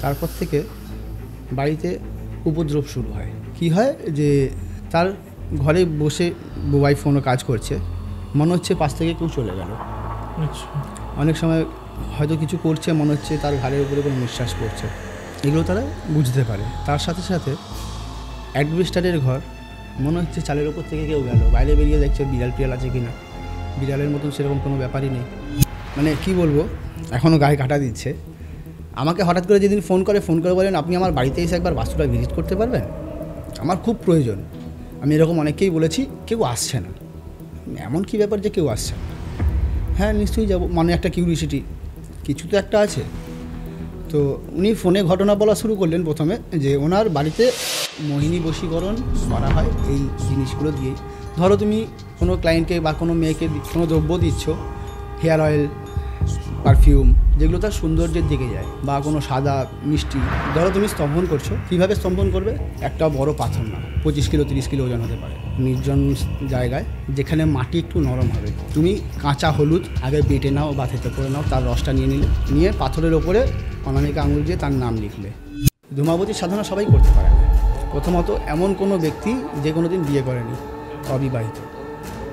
তারপর থেকে বাড়িতে উপদ্রব শুরু হয়। কি হয় যে তার ঘরে বসে ওয়াইফ কোনো কাজ করছে, মনে হচ্ছে পাশ থেকে কেউ চলে গেল। অনেক সময় হয়তো কিছু করছে, মনে হচ্ছে তার ঘাড়ের উপরে কোনো নিঃশ্বাস পড়ছে। এগুলো তারা বুঝতে পারে। তার সাথে সাথে অ্যাডভেস্টারের ঘর, মনে হচ্ছে চালের ওপর থেকে কেউ গেল, বাইরে বেরিয়ে দেখছে বিড়াল টিড়াল আছে কি না, বিড়ালের মতন সেরকম কোনো ব্যাপারই নেই। মানে কি বলবো, এখনও গায়ে কাটা দিচ্ছে। আমাকে হঠাৎ করে যেদিন ফোন করে বলেন, আপনি আমার বাড়িতে এসে একবার বাস্তুটা ভিজিট করতে পারবেন, আমার খুব প্রয়োজন। আমি এরকম অনেককেই বলেছি, কেউ আসছে না। এমন কি ব্যাপার যে কেউ আসছে না? হ্যাঁ নিশ্চয়ই যাবো, মানে একটা কিউরিসিটি, কিছু তো একটা আছে। তো উনি ফোনে ঘটনা বলা শুরু করলেন প্রথমে, যে ওনার বাড়িতে মোহিনী বশীকরণ করা হয় এই জিনিসগুলো দিয়েই। ধরো তুমি কোনো ক্লায়েন্টকে বা কোনো মেয়েকে কোনো দ্রব্য দিচ্ছ, হেয়ার অয়েল, পারফিউম, যেগুলো তার সৌন্দর্যের দিকে যায়, বা কোনো সাদা মিষ্টি। ধরো তুমি স্তম্ভন করছো, কীভাবে স্তম্ভন করবে? একটা বড় পাথর না, 25 কিলো 30 কিলো ওজন হতে পারে, নির্জন জায়গায় যেখানে মাটি একটু নরম হবে। তুমি কাঁচা হলুদ আগে বেটে নাও বা থেতো করে নাও, তার রসটা নিয়ে পাথরের ওপরে অনামিকা আঙুল দিয়ে তার নাম লিখলে। ধূমাবতীর সাধনা সবাই করতে পারে না। প্রথমত এমন কোনো ব্যক্তি যে কোনো দিন বিয়ে করেনি, অবিবাহিত,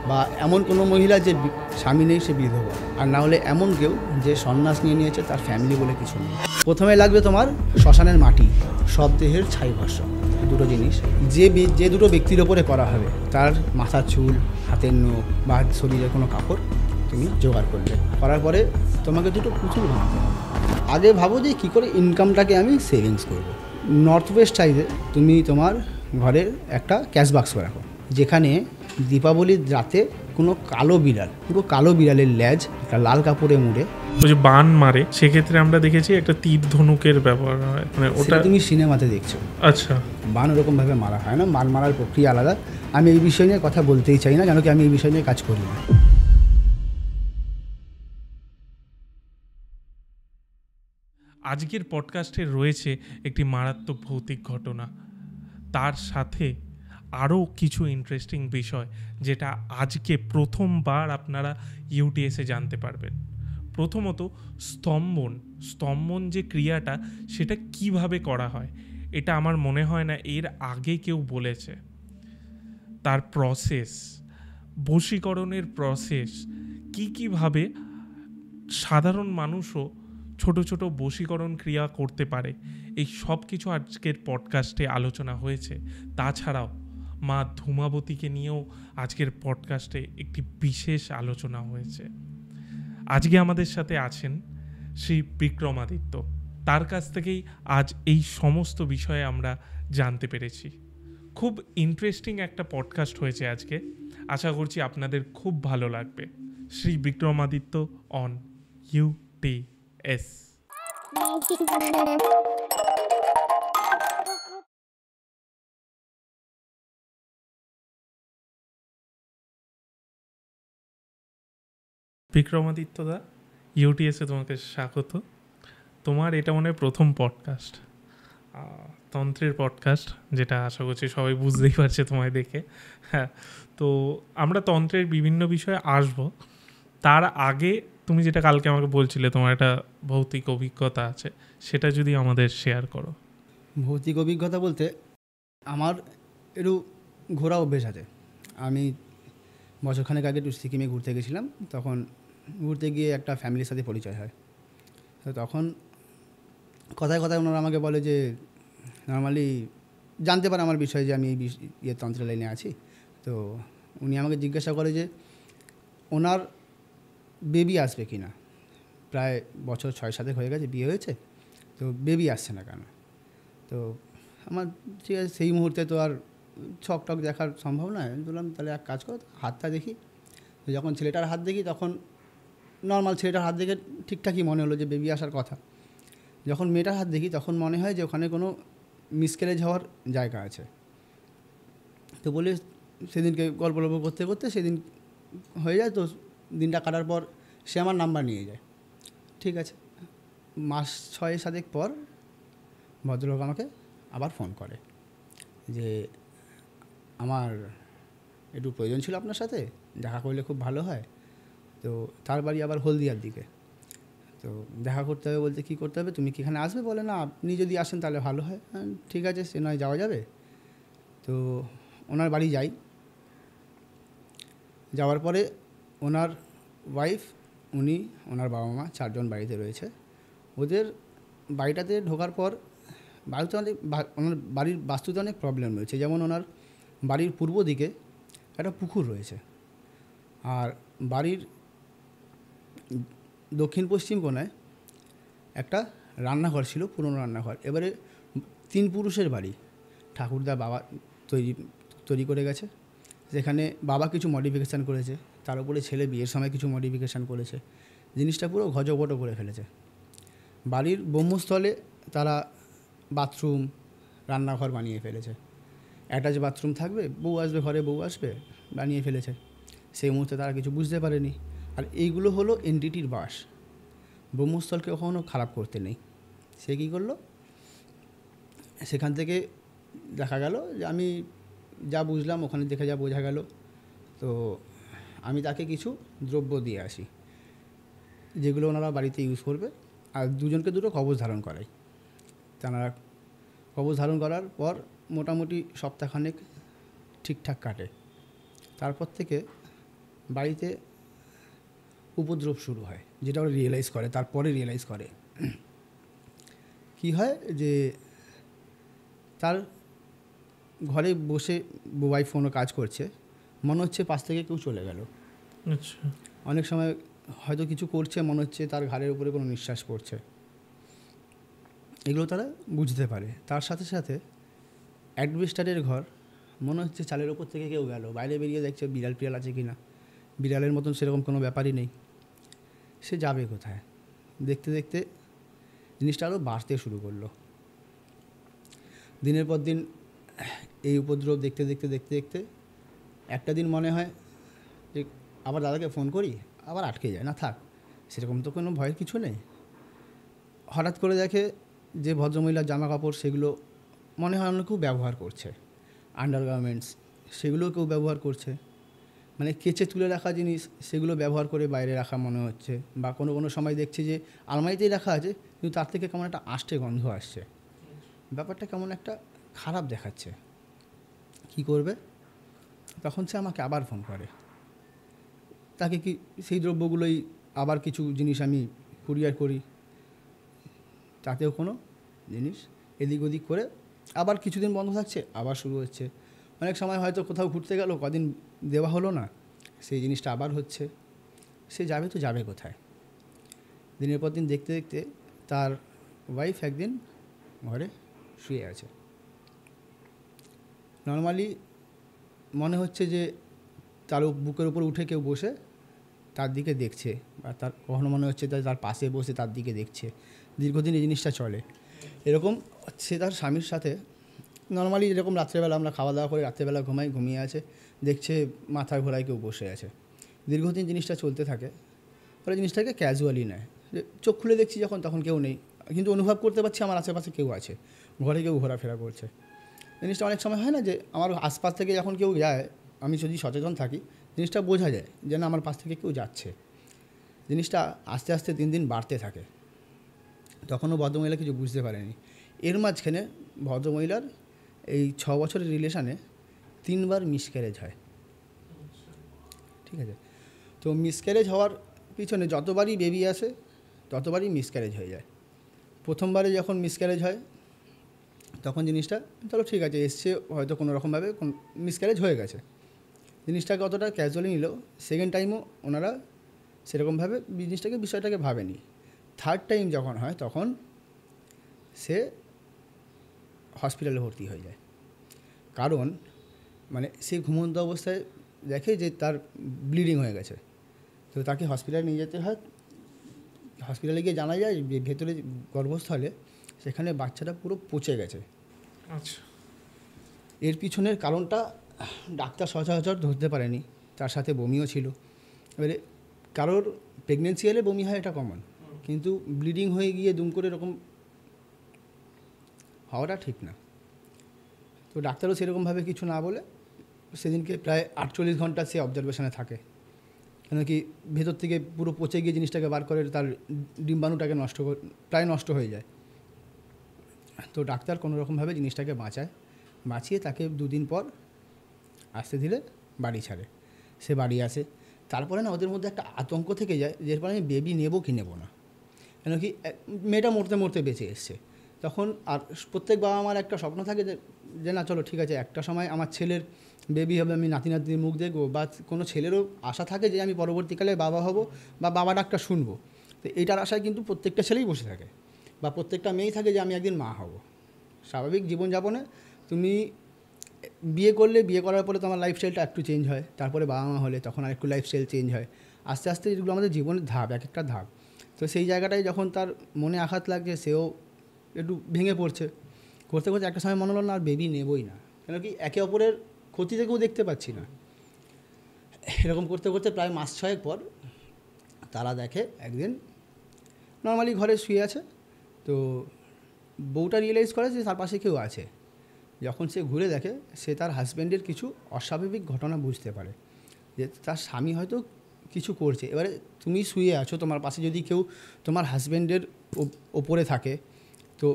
বা এমন কোনো মহিলা যে স্বামী নেই, সে বিধবা, আর না হলে এমন কেউ যে সন্ন্যাস নিয়েছে, তার ফ্যামিলি বলে কিছু নেই। প্রথমে লাগবে তোমার শ্মশানের মাটি, সব দেহের ছাই ভস্য, দুটো জিনিস যে দুটো ব্যক্তির ওপরে করা হবে, তার মাথার চুল, হাতের নখ বা শরীরের কোনো কাপড় তুমি জোগাড় করলে। করার পরে তোমাকে দুটো পুতুল বানাতে হবে। আগে ভাবো যে কী করে ইনকামটাকে আমি সেভিংস করব। নর্থ ওয়েস্ট সাইডে তুমি তোমার ঘরের একটা ক্যাশ বাক্স রাখো, যেখানে দীপাবলির রাতে কোনো কালো বিড়াল, পুরো কালো বিড়ালের লেজ একটা লাল কাপড়ে মুড়ে ওই যে বান মারে, সেক্ষেত্রে আমরা দেখেছি একটা তীর ধনুকের ব্যবহার হয়, মানে ওটা তুমি সিনেমাতে দেখছো। আচ্ছা, বান ওরকমভাবে মারা হয় না, বান মারার প্রক্রিয়া আলাদা। আমি এই বিষয় নিয়ে কথা বলতেই চাই না, কেন কি আমি এই বিষয় নিয়ে কাজ করি না। আজকের পডকাস্টে রয়েছে একটি মারাত্মক ভৌতিক ঘটনা, তার সাথে আরও কিছু ইন্টারেস্টিং বিষয়, যেটা আজকে প্রথমবার আপনারা ইউটিএসে জানতে পারবেন। প্রথমত স্তম্ভন যে ক্রিয়াটা, সেটা কিভাবে করা হয়, এটা আমার মনে হয় না এর আগে কেউ বলেছে। তার প্রসেস, বশীকরণের প্রসেস, কীভাবে সাধারণ মানুষও ছোট ছোট বশীকরণ ক্রিয়া করতে পারে, এই সব কিছু আজকের পডকাস্টে আলোচনা হয়েছে। তাছাড়াও মা ধূমাবতীকে নিয়েও আজকের পডকাস্টে একটি বিশেষ আলোচনা হয়েছে। আজকে আমাদের সাথে আছেন শ্রী বিক্রমাদিত্য। তার কাছ থেকেই আজ এই সমস্ত বিষয়ে আমরা জানতে পেরেছি। খুব ইন্টারেস্টিং একটা পডকাস্ট হয়েছে আজকে, আশা করছি আপনাদের খুব ভালো লাগবে। Shri Vikramaditya on UTS. বিক্রমাদিত্য দা, ইউটিএসে তোমাকে স্বাগত। তোমার এটা মনে হয় প্রথম পডকাস্ট, তন্ত্রের পডকাস্ট, যেটা আশা করছি সবাই বুঝতেই পারছে তোমায় দেখে। হ্যাঁ, তো আমরা তন্ত্রের বিভিন্ন বিষয়ে আসবো। তার আগে তুমি যেটা কালকে আমাকে বলছিলে তোমার একটা ভৌতিক অভিজ্ঞতা আছে, সেটা যদি আমাদের শেয়ার করো। ভৌতিক অভিজ্ঞতা বলতে আমার একটু ঘোরা অভ্যেস আছে। আমি বছরখানেক আগে একটু সিকিমে ঘুরতে গেছিলাম, তখন ঘুরতে গিয়ে একটা ফ্যামিলির সাথে পরিচয় হয়। তো তখন কথায় কথায় ওনারা আমাকে বলে যে, নর্মালি জানতে পারে আমার বিষয়ে যে আমি এই তন্ত্র লাইনে আছি। তো উনি আমাকে জিজ্ঞাসা করে যে ওনার বেবি আসবে কি না। প্রায় বছর 6-7 হয়ে গেছে, বিয়ে হয়েছে, তো বেবি আসছে না কেন। তো আমার ঠিক আছে, সেই মুহূর্তে তো আর ছক টক দেখার সম্ভব নয়। আমি বললাম তাহলে এক কাজ করো, হাতটা দেখি। তো যখন ছেলেটার হাত দেখি, তখন নর্মাল ছেলেটার হাত দেখে ঠিকঠাকই মনে হলো যে বেবি আসার কথা। যখন মেয়েটার হাত দেখি, তখন মনে হয় যে ওখানে কোনো মিসক্যারেজ হওয়ার জায়গা আছে। তো বলে সেদিনকে গল্প করতে করতে সেদিন হয়ে যায়। তো দিনটা কাটার পর সে আমার নাম্বার নিয়ে যায়। ঠিক আছে, মাস 6-7 পর ভদ্রলোক আমাকে আবার ফোন করে যে আমার একটু প্রয়োজন ছিল আপনার সাথে, দেখা করলে খুব ভালো হয়। তো তার বাড়ি আবার হলদিয়ার দিকে। তো দেখা করতে হবে বলতে কী করতে হবে, তুমি কি এখানে আসবে? বলে না, আপনি যদি আসেন তাহলে ভালো হয়। হ্যাঁ ঠিক আছে, সে নয় যাওয়া যাবে। তো ওনার বাড়ি যাই। যাওয়ার পরে ওনার ওয়াইফ, উনি, ওনার বাবা মা 4 জন বাড়িতে রয়েছে। ওদের বাড়িটাতে ঢোকার পর বাড়িতে অনেক ওনার বাড়ির বাস্তুতে অনেক প্রবলেম রয়েছে। যেমন ওনার বাড়ির পূর্ব দিকে একটা পুকুর রয়েছে, আর বাড়ির দক্ষিণ পশ্চিম কোণায় একটা রান্নাঘর ছিল, পুরনো রান্নাঘর। এবারে 3 পুরুষের বাড়ি, ঠাকুরদা বাবা তৈরি করে গেছে। যেখানে বাবা কিছু মডিফিকেশান করেছে, তার উপরে ছেলে বিয়ের সময় কিছু মডিফিকেশান করেছে। জিনিসটা পুরো ঘজবটো করে ফেলেছে। বাড়ির ব্রহ্মস্থলে তারা বাথরুম, রান্নাঘর বানিয়ে ফেলেছে। অ্যাটাচ বাথরুম থাকবে, বউ আসবে, ঘরে বউ আসবে, বানিয়ে ফেলেছে। সেই মুহূর্তে তারা কিছু বুঝতে পারেনি। আর এইগুলো হলো এনটিটির বাস। ব্রহ্মস্থলকে কখনো খারাপ করতে নেই। সে কী করলো, সেখান থেকে দেখা গেল যে আমি যা বুঝলাম, ওখানে দেখে যা বোঝা গেল, তো আমি তাকে কিছু দ্রব্য দিয়ে আসি যেগুলো ওনারা বাড়িতে ইউজ করবে। আর 2 জনকে 2টো কবচ ধারণ করাই। তারা কবচ ধারণ করার পর মোটামুটি সপ্তাহখানেক ঠিকঠাক কাটে। তারপর থেকে বাড়িতে উপদ্রব শুরু হয়, যেটা ওরা রিয়েলাইজ করে, তারপরে রিয়েলাইজ করে। কি হয় যে তার ঘরে বসে ওয়াইফ ফোনে কাজ করছে, মনে হচ্ছে পাশ থেকে কেউ চলে গেল। আচ্ছা। অনেক সময় হয়তো কিছু করছে, মনে হচ্ছে তার ঘাড়ের উপরে কোনো নিঃশ্বাস পড়ছে। এগুলো তারা বুঝতে পারে। তার সাথে সাথে অ্যাডভেস্টারের ঘর, মনে হচ্ছে চালের ওপর থেকে কেউ গেল। বাইরে বেরিয়ে দেখছে বিড়াল টিড়াল আছে কি না, বিড়ালের মতন সেরকম কোনো ব্যাপারই নেই। সে যাবে কোথায়? দেখতে দেখতে জিনিসটা আরও বাড়তে শুরু করলো। দিনের পর দিন এই উপদ্রব দেখতে দেখতে দেখতে দেখতে একটা দিন মনে হয় যে আবার দাদাকে ফোন করি, আবার আটকে যায়। না থাক, সেরকম তো কোনো ভয়ের কিছু নেই। হঠাৎ করে দেখে যে ভদ্রমহিলার জামা কাপড়, সেগুলো মনে হয় অন্য কেউ ব্যবহার করছে। আন্ডারগার্মেন্টস, সেগুলো কেউ ব্যবহার করছে। মানে কেচে তুলে রাখা জিনিস, সেগুলো ব্যবহার করে বাইরে রাখা মনে হচ্ছে। বা কোনো কোনো সময় দেখছি যে আলমারিতেই রাখা আছে, কিন্তু তার থেকে কেমন একটা আষ্টে গন্ধ আসছে। ব্যাপারটা কেমন একটা খারাপ দেখাচ্ছে। কি করবে? তখন সে আমাকে আবার ফোন করে। তাকে কি সেই দ্রব্যগুলোই আবার কিছু জিনিস আমি কুরিয়ার করি, তাতেও কোনো জিনিস এদিক ওদিক করে আবার কিছুদিন বন্ধ থাকছে, আবার শুরু হচ্ছে। অনেক সময় হয়তো কোথাও ঘুরতে গেল, কদিন দেওয়া হলো না, সেই জিনিসটা আবার হচ্ছে। সে যাবে তো যাবে কোথায়? দিনের পর দিন দেখতে দেখতে তার ওয়াইফ একদিন ঘরে শুয়ে আছে। নর্মালি মনে হচ্ছে যে তার বুকের উপর উঠে কেউ বসে তার দিকে দেখছে, বা তার কখনো মনে হচ্ছে তার পাশে বসে তার দিকে দেখছে। দীর্ঘদিন এই জিনিসটা চলে। এরকম সে তার স্বামীর সাথে নর্মালি যেরকম রাত্রেবেলা আমরা খাওয়া দাওয়া করে রাত্রেবেলা ঘুমিয়ে আছে, দেখছে মাথার ঘোরায় কেউ বসে আছে। দীর্ঘদিন জিনিসটা চলতে থাকে। ওরা জিনিসটাকে ক্যাজুয়ালি নেয়। চোখ খুলে দেখছি যখন, তখন কেউ নেই, কিন্তু অনুভব করতে পারছি আমার আশেপাশে কেউ আছে, ঘরে কেউ ঘোরাফেরা করছে। জিনিসটা অনেক সময় হয় না যে আমার আশপাশ থেকে যখন কেউ যায়, আমি যদি সচেতন থাকি, জিনিসটা বোঝা যায় যে না, আমার পাশ থেকে কেউ যাচ্ছে। জিনিসটা আস্তে আস্তে দিন দিন বাড়তে থাকে। তখনও ভদ্রমহিলা কিছু বুঝতে পারেনি। এর মাঝখানে ভদ্রমহিলার এই 6 বছরের রিলেশানে 3 বার মিসক্যারেজ হয়। ঠিক আছে? তো মিসক্যারেজ হওয়ার পিছনে যতবারই বেবি আসে, ততবারই মিসক্যারেজ হয়ে যায়। প্রথমবারে যখন মিসক্যারেজ হয়, তখন জিনিসটা চলো ঠিক আছে, এসছে হয়তো কোনো রকমভাবে মিসক্যারেজ হয়ে গেছে, জিনিসটাকে অতটা ক্যাজুয়ালি নিল। সেকেন্ড টাইমও ওনারা সেরকমভাবে বিষয়টাকে ভাবেনি। থার্ড টাইম যখন হয়, তখন সে হসপিটালে ভর্তি হয়ে যায়। কারণ মানে সে ঘুমন্ত অবস্থায় দেখে যে তার ব্লিডিং হয়ে গেছে। তো তাকে হসপিটালে নিয়ে যেতে হয়। হসপিটালে গিয়ে জানা যায় যে ভেতরে গর্ভস্থলে সেখানে বাচ্চাটা পুরো পচে গেছে। আচ্ছা। এর পিছনের কারণটা ডাক্তার সচরাচর ধরতে পারেনি। তার সাথে বমিও ছিল। এবারে কারোর প্রেগনেন্সি হলে বমি হয়, এটা কমন, কিন্তু ব্লিডিং হয়ে গিয়ে দুম করে এরকম হওয়াটা ঠিক না। তো ডাক্তারও সেরকমভাবে কিছু না বলে সেদিনকে প্রায় 48 ঘন্টা সে অবজারভেশনে থাকে। কেন কি ভেতর থেকে পুরো পচে গিয়ে জিনিসটাকে বার করে তার ডিম্বাণুটাকে প্রায় নষ্ট হয়ে যায়। তো ডাক্তার কোনো রকমভাবে জিনিসটাকে বাঁচিয়ে তাকে 2 দিন পর আস্তে ধীরে বাড়ি ছাড়ে। সে বাড়ি আসে, তারপরে না ওদের মধ্যে একটা আতঙ্ক থেকে যায় যে এরপর আমি বেবি নেবো কি নেবো না, কেন কি মেয়েটা মরতে বেঁচে এসছে। তখন আর প্রত্যেক বাবা মার একটা স্বপ্ন থাকে যে না চলো ঠিক আছে একটা সময় আমার ছেলের বেবি হবে, আমি নাতি নাতনির মুখ দেখবো, বা কোনো ছেলেরও আশা থাকে যে আমি পরবর্তীকালে বাবা হব বা বাবা ডাকটা শুনবো। তো এইটার আশায় কিন্তু প্রত্যেকটা ছেলেই বসে থাকে, বা প্রত্যেকটা মেয়েই থাকে যে আমি একদিন মা হব। স্বাভাবিক জীবনযাপনে তুমি বিয়ে করলে, বিয়ে করার পরে তোমার লাইফস্টাইলটা একটু চেঞ্জ হয়, তারপরে বাবা মা হলে তখন আর একটু লাইফস্টাইল চেঞ্জ হয়, আস্তে আস্তে যেগুলো আমাদের জীবনের ধাপ, এক একটা ধাপ। তো সেই জায়গাটায় যখন তার মনে আঘাত লাগছে, সেও একটু ভেঙে পড়ছে, করতে করতে একটা সময় মনে হলো না আর বেবি নেবই না, কেন কি একে অপরের ক্ষতি থেকেও দেখতে পাচ্ছি না। এরকম করতে করতে প্রায় মাস 6 পর তারা দেখে একদিন নর্মালি ঘরে শুয়ে আছে, তো বউটা রিয়েলাইজ করে যে তার পাশে কেউ আছে। যখন সে ঘুরে দেখে, সে তার হাজব্যান্ডের কিছু অস্বাভাবিক ঘটনা বুঝতে পারে, যে তার স্বামী হয়তো কিছু করছে। এবারে তুমি শুয়ে আছো, তোমার পাশে যদি কেউ তোমার হাজব্যান্ডের ওপরে থাকে, তো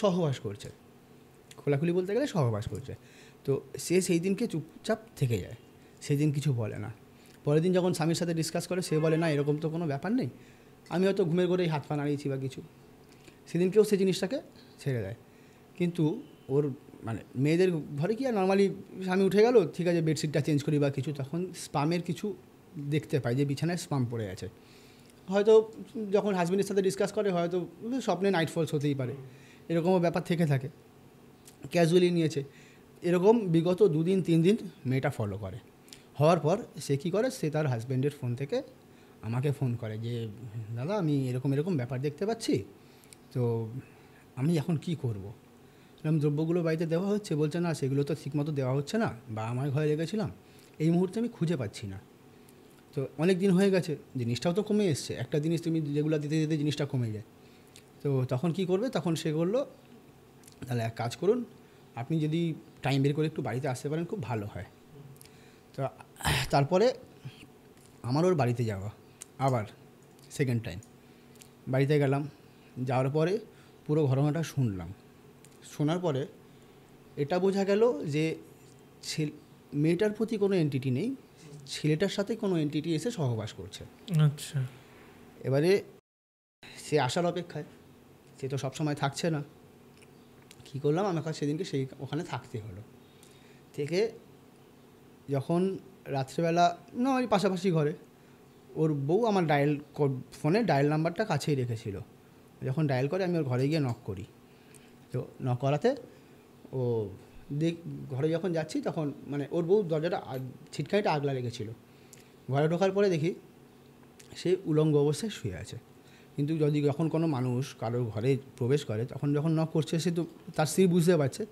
সহবাস করছে, খোলাখুলি বলতে গেলে সহবাস করছে। তো সে সেই দিনকে চুপচাপ থেকে যায়, সেই দিন কিছু বলে না। পরের দিন যখন স্বামীর সাথে ডিসকাস করে, সে বলে না এরকম তো কোনো ব্যাপার নেই, আমি হয়তো ঘুমের ঘরেই হাত পা নাড়িয়েছি বা কিছু। সেদিনকেও সেই জিনিসটাকে ছেড়ে দেয়। কিন্তু ওর মানে মেয়েদের ঘরে কি আর নর্মালি স্বামী উঠে গেল, ঠিক আছে বেডশিটটা চেঞ্জ করি বা কিছু, তখন স্পামের কিছু দেখতে পায় যে বিছানায় স্পাম পড়ে আছে। হয়তো যখন হাজব্যান্ডের সাথে ডিসকাস করে, হয়তো স্বপ্নে নাইট ফলস হতেই পারে, এরকমও ব্যাপার থেকে থাকে, ক্যাজুয়ালি নিয়েছে। এরকম বিগত 2 দিন 3 দিন মেয়েটা ফলো করে। হওয়ার পর সে কী করে, সে তার হাজব্যান্ডের ফোন থেকে আমাকে ফোন করে যে দাদা আমি এরকম ব্যাপার দেখতে পাচ্ছি, তো আমি এখন কি করব। এরকম দ্রব্যগুলো বাড়িতে দেওয়া হচ্ছে, বলছে না সেগুলো তো ঠিকমতো দেওয়া হচ্ছে না, বা আমার ঘরে রেখেছিলাম, এই মুহূর্তে আমি খুঁজে পাচ্ছি না। তো অনেক দিন হয়ে গেছে, জিনিসটাও তো কমে এসছে, একটা জিনিস তুমি যেগুলো দিতে দিতে জিনিসটা কমে যায়। তো তখন কি করবে, তখন সে বললো তাহলে এক কাজ করুন, আপনি যদি টাইম বের করে একটু বাড়িতে আসতে পারেন খুব ভালো হয়। তো তারপরে আমার ওর বাড়িতে যাওয়া, আবার সেকেন্ড টাইম বাড়িতে গেলাম, যাওয়ার পরে পুরো ঘটনাটা শুনলাম। শোনার পরে এটা বোঝা গেল যে মেয়েটার প্রতি কোনো এন্টিটি নেই, ছেলেটার সাথে কোনো এন্টিটি এসে সহবাস করছে। আচ্ছা, এবারে সে আসার অপেক্ষায়, সে তো সবসময় থাকছে না। কী করলাম, আমাকে সেদিনকে ওখানে থাকতে হলো। থেকে যখন রাত্রেবেলা না ওই পাশাপাশি ঘরে, ওর বউ আমার ফোনে ডায়াল নাম্বারটা কাছেই রেখেছিল। যখন ডায়াল করে আমি ওর ঘরে গিয়ে নক করি, তো নক করাতে ও ঘরে যখন যাচ্ছি তখন মানে ওর বউ দরজাটা ছিটকানিটা আগলা রেখেছিল। ঘরে ঢোকার পরে দেখি সে উলঙ্গ অবস্থায় শুয়ে আছে। কিন্তু যখন কোনো মানুষ কারোর ঘরে প্রবেশ করে, তখন যখন নক করছে, সে তো তার স্ত্রী বুঝতে পারছে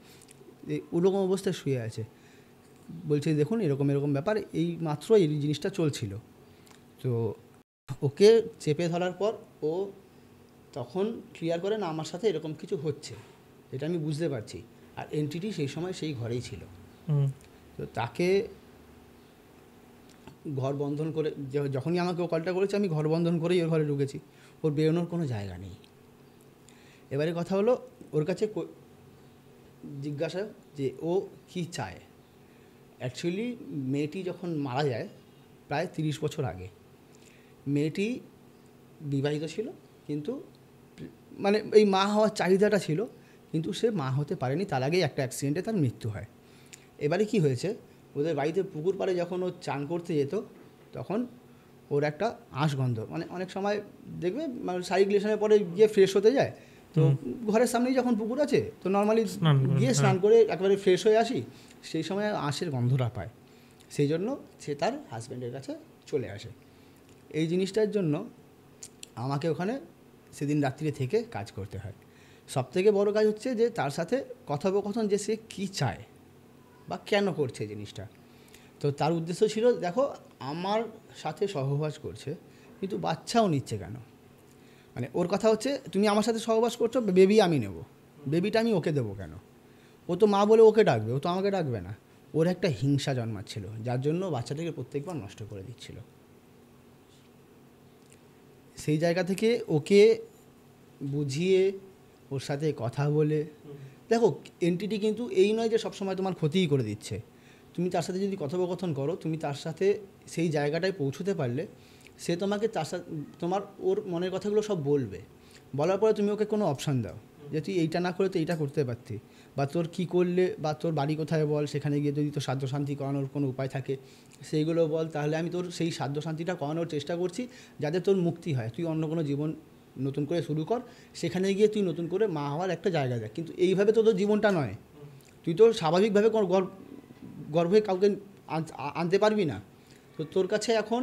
যে উলঙ্গ অবস্থায় শুয়ে আছে। বলছে দেখুন এরকম ব্যাপার, এই মাত্র এই জিনিসটা চলছিল। তো ওকে চেপে ধরার পর ও তখন ক্লিয়ার করে না আমার সাথে এরকম কিছু হচ্ছে, এটা আমি বুঝতে পারছি। আর এন্টিটি সেই সময় সেই ঘরেই ছিল। তো তাকে ঘর বন্ধন করে, যখনই আমাকে ও কলটা করেছে আমি ঘর বন্ধন করেই ওর ঘরে ঢুকেছি, ওর বেরোনোর কোনো জায়গা নেই। এবারে কথা হলো ওর কাছে জিজ্ঞাসা যে ও কি চায়। অ্যাকচুয়ালি মেয়েটি যখন মারা যায় প্রায় 30 বছর আগে, মেয়েটি বিবাহিত ছিল, কিন্তু মানে এই মা হওয়ার চাহিদাটা ছিল, কিন্তু সে মা হতে পারেনি, তার আগেই একটা অ্যাক্সিডেন্টে তার মৃত্যু হয়। এবারে কি হয়েছে, ওদের বাড়িতে পুকুর পাড়ে যখন ও চান করতে যেত, তখন ওর একটা আঁশগন্ধ, মানে অনেক সময় দেখবে শারীরিক রিলেশনের পরে গিয়ে ফ্রেশ হতে যায়, তো ঘরের সামনেই যখন পুকুর আছে তো নর্মালি গিয়ে স্নান করে একেবারে ফ্রেশ হয়ে আসি, সেই সময় আঁশের গন্ধটা পায়। সেই জন্য সে তার হাজব্যান্ডের কাছে চলে আসে। এই জিনিসটার জন্য আমাকে ওখানে সেদিন রাত্রিরে থেকে কাজ করতে হয়। সবথেকে বড় কাজ হচ্ছে যে তার সাথে কথোপকথন, যে সে কী চায় বা কেন করছে জিনিসটা। তো তার উদ্দেশ্য ছিল, দেখো আমার সাথে সহবাস করছে কিন্তু বাচ্চাও নিচ্ছে কেন, মানে ওর কথা হচ্ছে তুমি আমার সাথে সহবাস করছো, বেবি আমি নেব, বেবিটা আমি ওকে দেবো কেন, ও তো মা বলে ওকে ডাকবে, ও তো আমাকে ডাকবে না। ও ওর একটা হিংসা জন্মাচ্ছিল, যার জন্য বাচ্চাটাকে প্রত্যেকবার নষ্ট করে দিচ্ছিল। সেই জায়গা থেকে ওকে বুঝিয়ে ওর সাথে কথা বলে, দেখো এনটিটি কিন্তু এই নয় যে সবসময় তোমার ক্ষতিই করে দিচ্ছে। তুমি তার সাথে যদি কথোপকথন করো, তুমি তার সাথে সেই জায়গাটায় পৌঁছতে পারলে সে তোমাকে তার সাথে তোমার ওর মনের কথাগুলো সব বলবে। বলার পরে তুমি ওকে কোনো অপশান দাও যে তুই এইটা না করে তো এইটা করতে পারতি, বা তোর কী করলে, বা তোর বাড়ি কোথায় বল, সেখানে গিয়ে যদি তোর সাধ্য শান্তি করানোর কোনো উপায় থাকে সেইগুলো বল, তাহলে আমি তোর সেই সাধ্য শান্তিটা করানোর চেষ্টা করছি যাতে তোর মুক্তি হয়। তুই অন্য কোনো জীবন নতুন করে শুরু কর, সেখানে গিয়ে তুই নতুন করে মা হওয়ার একটা জায়গা দেয়। কিন্তু এইভাবে তো তোর জীবনটা নয়, তুই তো স্বাভাবিকভাবে গর্ভে কাউকে আনতে পারবি না। তো তোর কাছে এখন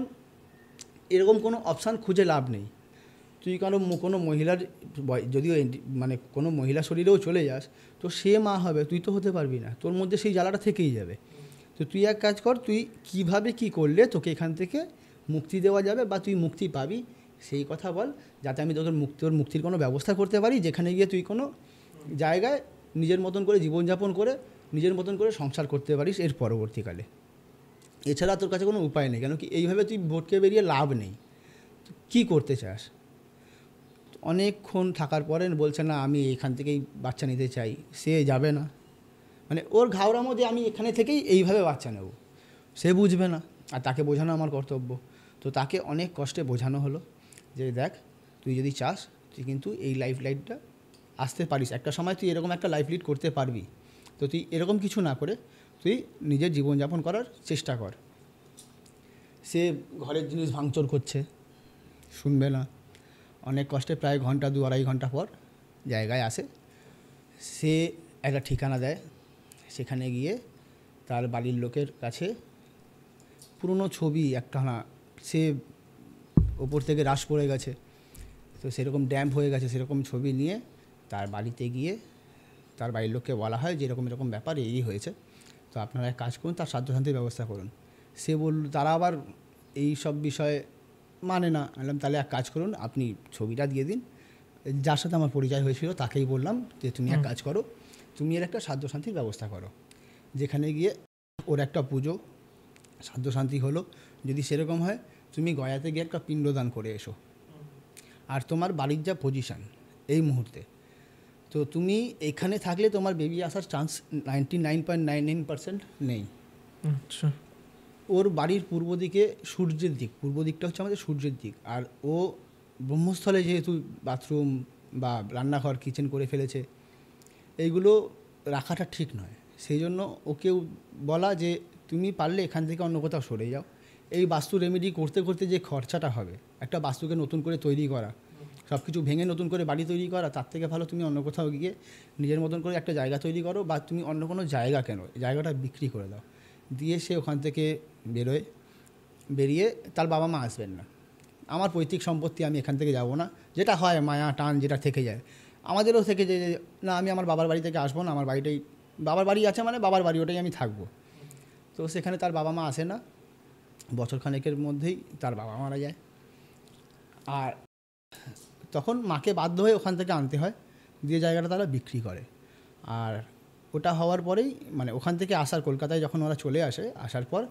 এরকম কোনো অপশান খুঁজে লাভ নেই। তুই কোনো মহিলার যদিও মানে কোনো মহিলা শরীরেও চলে যাস, তো সে মা হবে, তুই তো হতে পারবি না, তোর মধ্যে সেই জ্বালাটা থেকেই যাবে। তো তুই এক কাজ কর, তুই কিভাবে কি করলে তোকে এখান থেকে মুক্তি দেওয়া যাবে বা তুই মুক্তি পাবি সেই কথা বল, যাতে আমি তোর মুক্তির কোনো ব্যবস্থা করতে পারি, যেখানে গিয়ে তুই কোনো জায়গায় নিজের মতন করে জীবনযাপন করে নিজের মতন করে সংসার করতে পারিস এর পরবর্তীকালে। এছাড়া তোর কাছে কোনো উপায় নেই, কেন কি এইভাবে তুই ভটকে বেরিয়ে লাভ নেই। কী করতে চাস? অনেকক্ষণ থাকার পরে বলছে না আমি এখান থেকেই বাচ্চা নিতে চাই, সে যাবে না। মানে ওর ঘাওড়ার মধ্যে আমি এখানে থেকেই এইভাবে বাচ্চা নেব, সে বুঝবে না, আর তাকে বোঝানো আমার কর্তব্য। তো তাকে অনেক কষ্টে বোঝানো হলো যে দেখ, তুই যদি চাস তুই কিন্তু এই লাইফটা আসতে পারিস, একটা সময় তুই এরকম একটা লাইফ লিড করতে পারবি। তো তুই এরকম কিছু না করে তুই নিজের জীবনযাপন করার চেষ্টা কর। সে ঘরের জিনিস ভাঙচুর করছে, শুনবে না। অনেক কষ্টে প্রায় ঘন্টা 2-2.5 ঘন্টা পর জায়গায় আসে। সে একটা ঠিকানা দেয়, সেখানে গিয়ে তার বাড়ির লোকের কাছে পুরনো ছবি একটানা, সে ওপর থেকে রাশ পড়ে গেছে, তো সেরকম ড্যাম্প হয়ে গেছে, সেরকম ছবি নিয়ে তার বাড়িতে গিয়ে তার বাড়ির লোককে বলা হয় যে এরকম ব্যাপার এই হয়েছে, তো আপনারা এক কাজ করুন, তার সাধ্যশান্তির ব্যবস্থা করুন। সে বলল, তারা আবার এই সব বিষয়ে মানে না। বললাম তাহলে এক কাজ করুন, আপনি ছবিটা দিয়ে দিন, যার সাথে আমার পরিচয় হয়েছিল তাকেই বললাম যে তুমি এক কাজ করো, তুমি এর একটা সাধ্যশান্তির ব্যবস্থা করো, যেখানে গিয়ে ওর একটা পুজো সাধ্যশান্তি হলো। যদি সেরকম হয় তুমি গয়াতে গিয়ে একটা পিণ্ডদান করে এসো। আর তোমার বাড়ির যা পজিশান এই মুহূর্তে, তো তুমি এখানে থাকলে তোমার বেবি আসার চান্স 99.99% নেই। আচ্ছা। ওর বাড়ির পূর্ব দিকে সূর্যের দিক, পূর্ব দিকটা হচ্ছে আমাদের সূর্যের দিক, আর ও ব্রহ্মস্থলে যেহেতু বাথরুম বা রান্নাঘর কিচেন করে ফেলেছে, এইগুলো রাখাটা ঠিক নয়। সেই জন্য ওকেও বলা যে তুমি পারলে এখান থেকে অন্য কোথাও সরে যাও। এই বাস্তু রেমেডি করতে করতে যে খরচাটা হবে, একটা বাস্তুকে নতুন করে তৈরি করা, সব কিছু ভেঙে নতুন করে বাড়ি তৈরি করা, তার থেকে ভালো তুমি অন্য কোথাও গিয়ে নিজের মতন করে একটা জায়গা তৈরি করো, বা তুমি অন্য কোনো জায়গা কেন, জায়গাটা বিক্রি করে দাও। দিয়ে সে ওখান থেকে বেরিয়ে তার বাবা মা আসবেন না, আমার পৈতৃক সম্পত্তি আমি এখান থেকে যাব না, যেটা হয় মায়া টান যেটা থেকে যায় আমাদেরও থেকে যে না আমি আমার বাবার বাড়ি থেকে আসবো না, আমার বাড়িটাই বাবার বাড়ি আছে, মানে বাবার বাড়ি ওটাই আমি থাকবো। তো সেখানে তার বাবা মা আসে না, বছরখানেকের মধ্যেই তার বাবা মারা যায়। আর তখন মাকে বাধ্য হয়ে ওখান থেকে আনতে হয়, দিয়ে জায়গাটা তারা বিক্রি করে। আর ওটা হওয়ার পরেই মানে ওখান থেকে আসার কলকাতায় যখন ওরা চলে আসে, আসার পর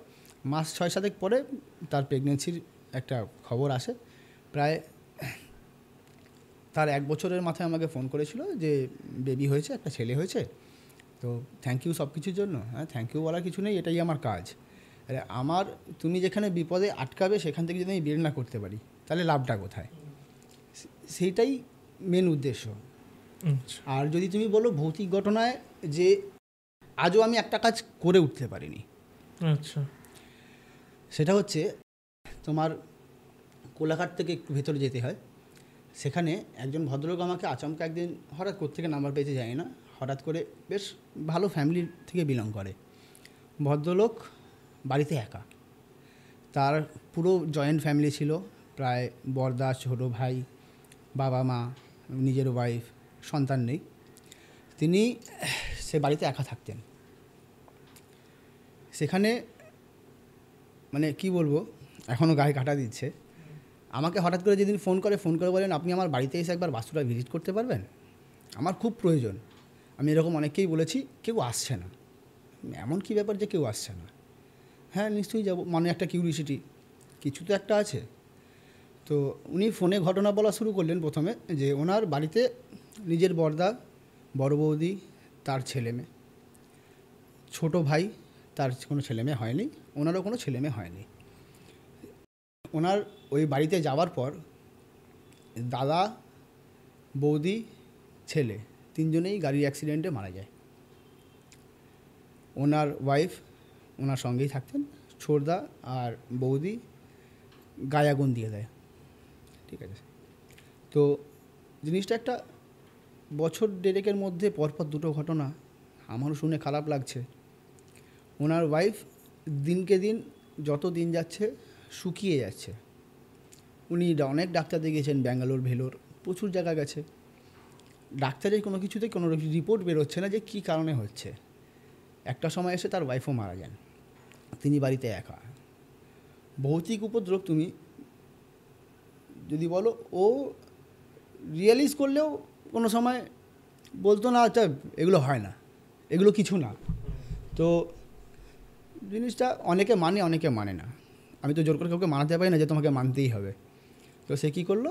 মাস 6-7 পরে তার প্রেগনেন্সির একটা খবর আসে। প্রায় তার 1 বছরের মাথায় আমাকে ফোন করেছিল যে বেবি হয়েছে, একটা ছেলে হয়েছে, তো থ্যাংক ইউ সব কিছুর জন্য। হ্যাঁ, থ্যাংক ইউ বলার কিছু নেই, এটাই আমার কাজ। আমার তুমি যেখানে বিপদে আটকাবে সেখান থেকে যদি আমি বের না করতে পারি তাহলে লাভটা কোথায়, সেইটাই মেন উদ্দেশ্য। আর যদি তুমি বলো ভৌতিক ঘটনায় যে আজও আমি একটা কাজ করে উঠতে পারিনি, আচ্ছা, সেটা হচ্ছে তোমার কোলাঘাট থেকে একটু ভেতরে যেতে হয়। সেখানে একজন ভদ্রলোক আমাকে আচমকা একদিন হঠাৎ কোত্থেকে নাম্বার পেয়েছে জানি না, হঠাৎ করে বেশ ভালো ফ্যামিলির থেকে বিলং করে। ভদ্রলোক বাড়িতে একা, তার পুরো জয়েন্ট ফ্যামিলি ছিল, প্রায় বড়দা, ছোটো ভাই, বাবা মা, নিজের ওয়াইফ, সন্তান নেই। তিনি সে বাড়িতে একা থাকতেন। সেখানে মানে কি বলবো, এখনও গায়ে কাটা দিচ্ছে। আমাকে হঠাৎ করে যেদিন ফোন করে বলেন আপনি আমার বাড়িতে এসে একবার বাস্তুটা ভিজিট করতে পারবেন, আমার খুব প্রয়োজন। আমি এরকম অনেককেই বলেছি, কেউ আসছে না। এমন কি ব্যাপার যে কেউ আসছে না? হ্যাঁ নিশ্চয়ই যাবো, মানে একটা কিউরিসিটি, কিছু তো একটা আছে। তো উনি ফোনে ঘটনা বলা শুরু করলেন প্রথমে, যে ওনার বাড়িতে নিজের বড়দা, বড় বৌদি, তার ছেলে মেয়ে, ছোটো ভাই, তার কোনো ছেলে মেয়ে হয়নি, ওনারও কোনো ছেলে মেয়ে হয়নি। ওনার ওই বাড়িতে যাওয়ার পর দাদা, বৌদি, ছেলে তিনজনেই গাড়ি অ্যাক্সিডেন্টে মারা যায়। ওনার ওয়াইফ ওনার সঙ্গেই থাকতেন, ছোটদা আর বৌদি গায়ে আগুন দিয়ে দেয়। ঠিক আছে, তো জিনিসটা একটা বছর দেড়েকের মধ্যে পরপর দুটো ঘটনা, আমারও শুনে খারাপ লাগছে। ওনার ওয়াইফ দিনকে দিন, যত দিন যাচ্ছে শুকিয়ে যাচ্ছে। উনি অনেক ডাক্তার দেখিয়েছেন, ব্যাঙ্গালোর, ভেলোর, প্রচুর জায়গা গেছে, ডাক্তারের কোনো কিছুতে কোনো রিপোর্ট বেরোচ্ছে না যে কী কারণে হচ্ছে। একটা সময় এসে তার ওয়াইফও মারা যান, তিনি বাড়িতে একা। ভৌতিক উপদ্রব তুমি যদি বলো, ও রিয়েলাইজ করলেও কোনো সময় বলতো না আচ্ছা এগুলো হয় না, এগুলো কিছু না। তো জিনিসটা অনেকে মানে, অনেকে মানে না। আমি তো জোর করে কাউকে মানাতে পারি না যে তোমাকে মানতেই হবে। তো সে কী করলো,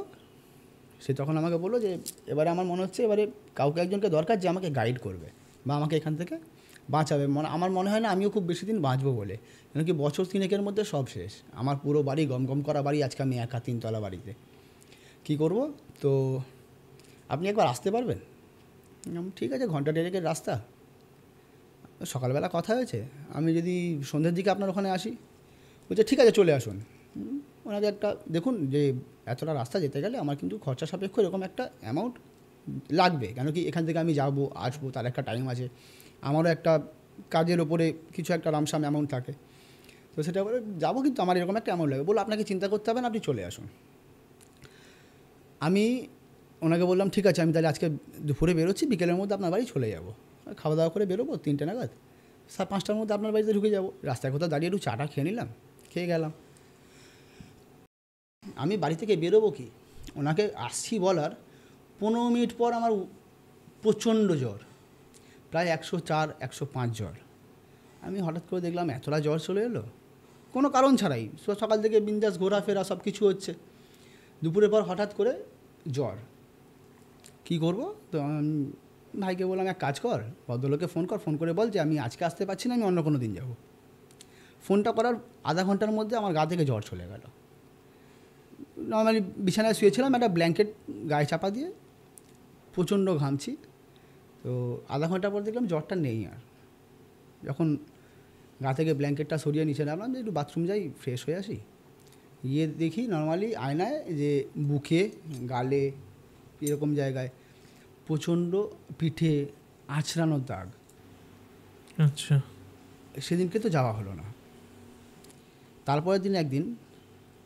সে তখন আমাকে বললো যে এবারে আমার মনে হচ্ছে এবারে কাউকে একজনকে দরকার যে আমাকে গাইড করবে বা আমাকে এখান থেকে বাঁচাবে। আমার মনে হয় না আমিও খুব বেশি দিন বাঁচবো বলে, কেন কি বছর তিনেকের মধ্যে সব শেষ। আমার পুরো বাড়ি গম করা বাড়ি, আজকে আমি একা 3 তলা বাড়িতে কী করব। তো আপনি একবার আসতে পারবেন? ঠিক আছে, ঘন্টা দেড়েকের রাস্তা, সকালবেলা কথা হয়েছে, আমি যদি সন্ধ্যের দিকে আপনার ওখানে আসি। বলছে ঠিক আছে চলে আসুন। ওনাকে একটা দেখুন যে এতটা রাস্তা যেতে গেলে আমার কিন্তু খরচা সাপেক্ষ এরকম একটা অ্যামাউন্ট লাগবে, কেন কি এখান থেকে আমি যাবো আসবো, তার একটা টাইম আছে, আমারও একটা কাজের ওপরে কিছু একটা রামসাম অ্যামাউন্ট থাকে। তো সেটা বলে যাবো, কিন্তু আমার এরকম একটা অ্যামাউন্ট লাগবে। বলো আপনাকে চিন্তা করতে হবে না, আপনি চলে আসুন। আমি ওনাকে বললাম ঠিক আছে, আমি তাহলে আজকে দুপুরে বেরোচ্ছি, বিকেলের মধ্যে আপনার বাড়ি চলে যাবো, খাওয়া দাওয়া করে বেরোবো 3টে নাগাদ, 5টার মধ্যে আপনার বাড়িতে ঢুকে যাবো। রাস্তায় কোথাও দাঁড়িয়ে একটু চাটা খেয়ে নিলাম, খেয়ে গেলাম। আমি বাড়ি থেকে বেরোবো কি, ওনাকে আসছি বলার 15 মিনিট পর আমার প্রচণ্ড জ্বর, প্রায় 104, 105 জ্বর। আমি হঠাৎ করে দেখলাম এতটা জ্বর চলে এলো, কোনো কারণ ছাড়াই, সকাল থেকে বিন্দাস ঘোরাফেরা সব কিছু হচ্ছে, দুপুরের পর হঠাৎ করে জ্বর। কী করব? তো আমি ভাইকে বললাম এক কাজ কর, ভদ্রলোককে ফোন করে বল যে আমি আজকে আসতে পারছি না, আমি অন্য কোনো দিন যাব। ফোনটা করার আধা ঘন্টার মধ্যে আমার গা থেকে জ্বর চলে গেল। নর্মালি বিছানায় শুয়েছিলাম, একটা ব্ল্যাঙ্কেট গায়ে চাপা দিয়ে, প্রচণ্ড ঘামছি। তো আধা ঘন্টা পর দেখলাম জ্বরটা নেই আর। যখন গা থেকে ব্ল্যাঙ্কেটটা সরিয়ে নিচে নামলাম যে একটু বাথরুম যাই, ফ্রেশ হয়ে আসি, গিয়ে দেখি নর্মালি আয়নায় যে বুকে, গালে, এরকম জায়গায় প্রচণ্ড পিঠে আঁচড়ানোর দাগ। আচ্ছা, সেদিনকে তো যাওয়া হলো না। তারপরের দিন একদিন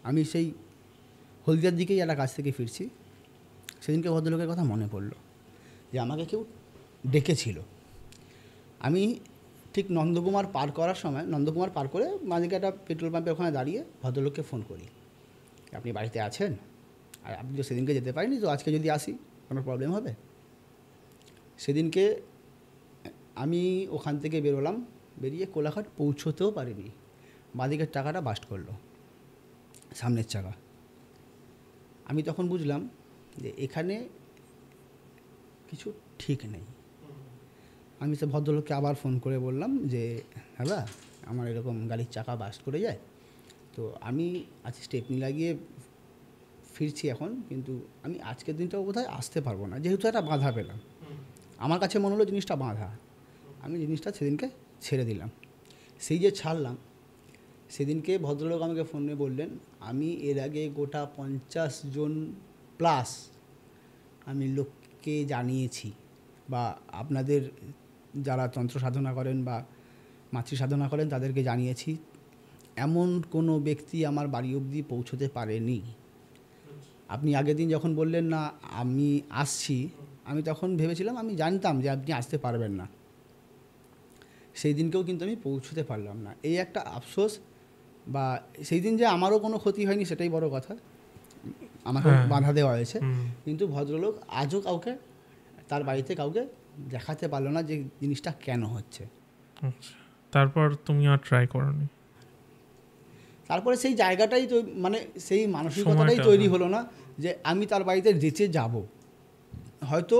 আমি সেই হলদিয়ার দিকেই একটা কাজ থেকে ফিরছি, সেদিনকে ভদ্রলোকের কথা মনে পড়লো যে আমাকে কেউ ডেকেছিল। আমি ঠিক নন্দকুমার পার করার সময়, নন্দকুমার পার করে মাঝে একটা পেট্রোল পাম্পের ওখানে দাঁড়িয়ে ভদ্রলোককে ফোন করি, আপনি বাড়িতে আছেন? আর আপনি তো সেদিনকে যেতে পারেনি, তো আজকে যদি আসি কোনো প্রবলেম হবে? সেদিনকে আমি ওখান থেকে বেরোলাম, বেরিয়ে কোলাঘাট পৌঁছতেও পারিনি, বাঁদিকের চাকাটা বাস্ট করলো, সামনের চাকা। আমি তখন বুঝলাম যে এখানে কিছু ঠিক নেই। আমি সে ভদ্রলোককে আবার ফোন করে বললাম যে দাদা আমার এরকম গাড়ির চাকা বাস্ট করে যায়, তো আমি আজ স্টেপনি লাগিয়ে ফিরছি এখন, কিন্তু আমি আজকের দিনটাও বোধহয় আসতে পারবো না, যেহেতু একটা বাধা পেলাম। আমার কাছে মনে হলো জিনিসটা বাধা, আমি জিনিসটা সেদিনকে ছেড়ে দিলাম। সেই যে ছাড়লাম, সেদিনকে ভদ্রলোক আমাকে ফোনে বললেন আমি এর আগে গোটা 50 জন প্লাস আমি লোককে জানিয়েছি, বা আপনাদের যারা তন্ত্র সাধনা করেন বা মাতৃ সাধনা করেন তাদেরকে জানিয়েছি, এমন কোনো ব্যক্তি আমার বাড়ি অবধি পৌঁছতে পারেনি। আপনি আগের দিন যখন বললেন না আমি আসছি, আমি তখন ভেবেছিলাম, আমি জানতাম যে আপনি আসতে পারবেন না, সেই দিনকেও কিন্তু আমি পৌঁছতে পারলাম না। এই একটা আফসোস, বা সেই দিন যে আমারও কোনো ক্ষতি হয়নি সেটাই বড় কথা, আমাকে বাধা দেওয়া হয়েছে, কিন্তু ভদ্রলোক আজও কাউকে তার বাড়িতে কাউকে দেখাতে পারলো না যে জিনিসটা কেন হচ্ছে। তারপর তুমি আর ট্রাই করোনি? তারপরে সেই জায়গাটাই তো মানে সেই মানসিকতাটাই তৈরি হলো না যে আমি তার বাড়িতে যেচে যাব। হয়তো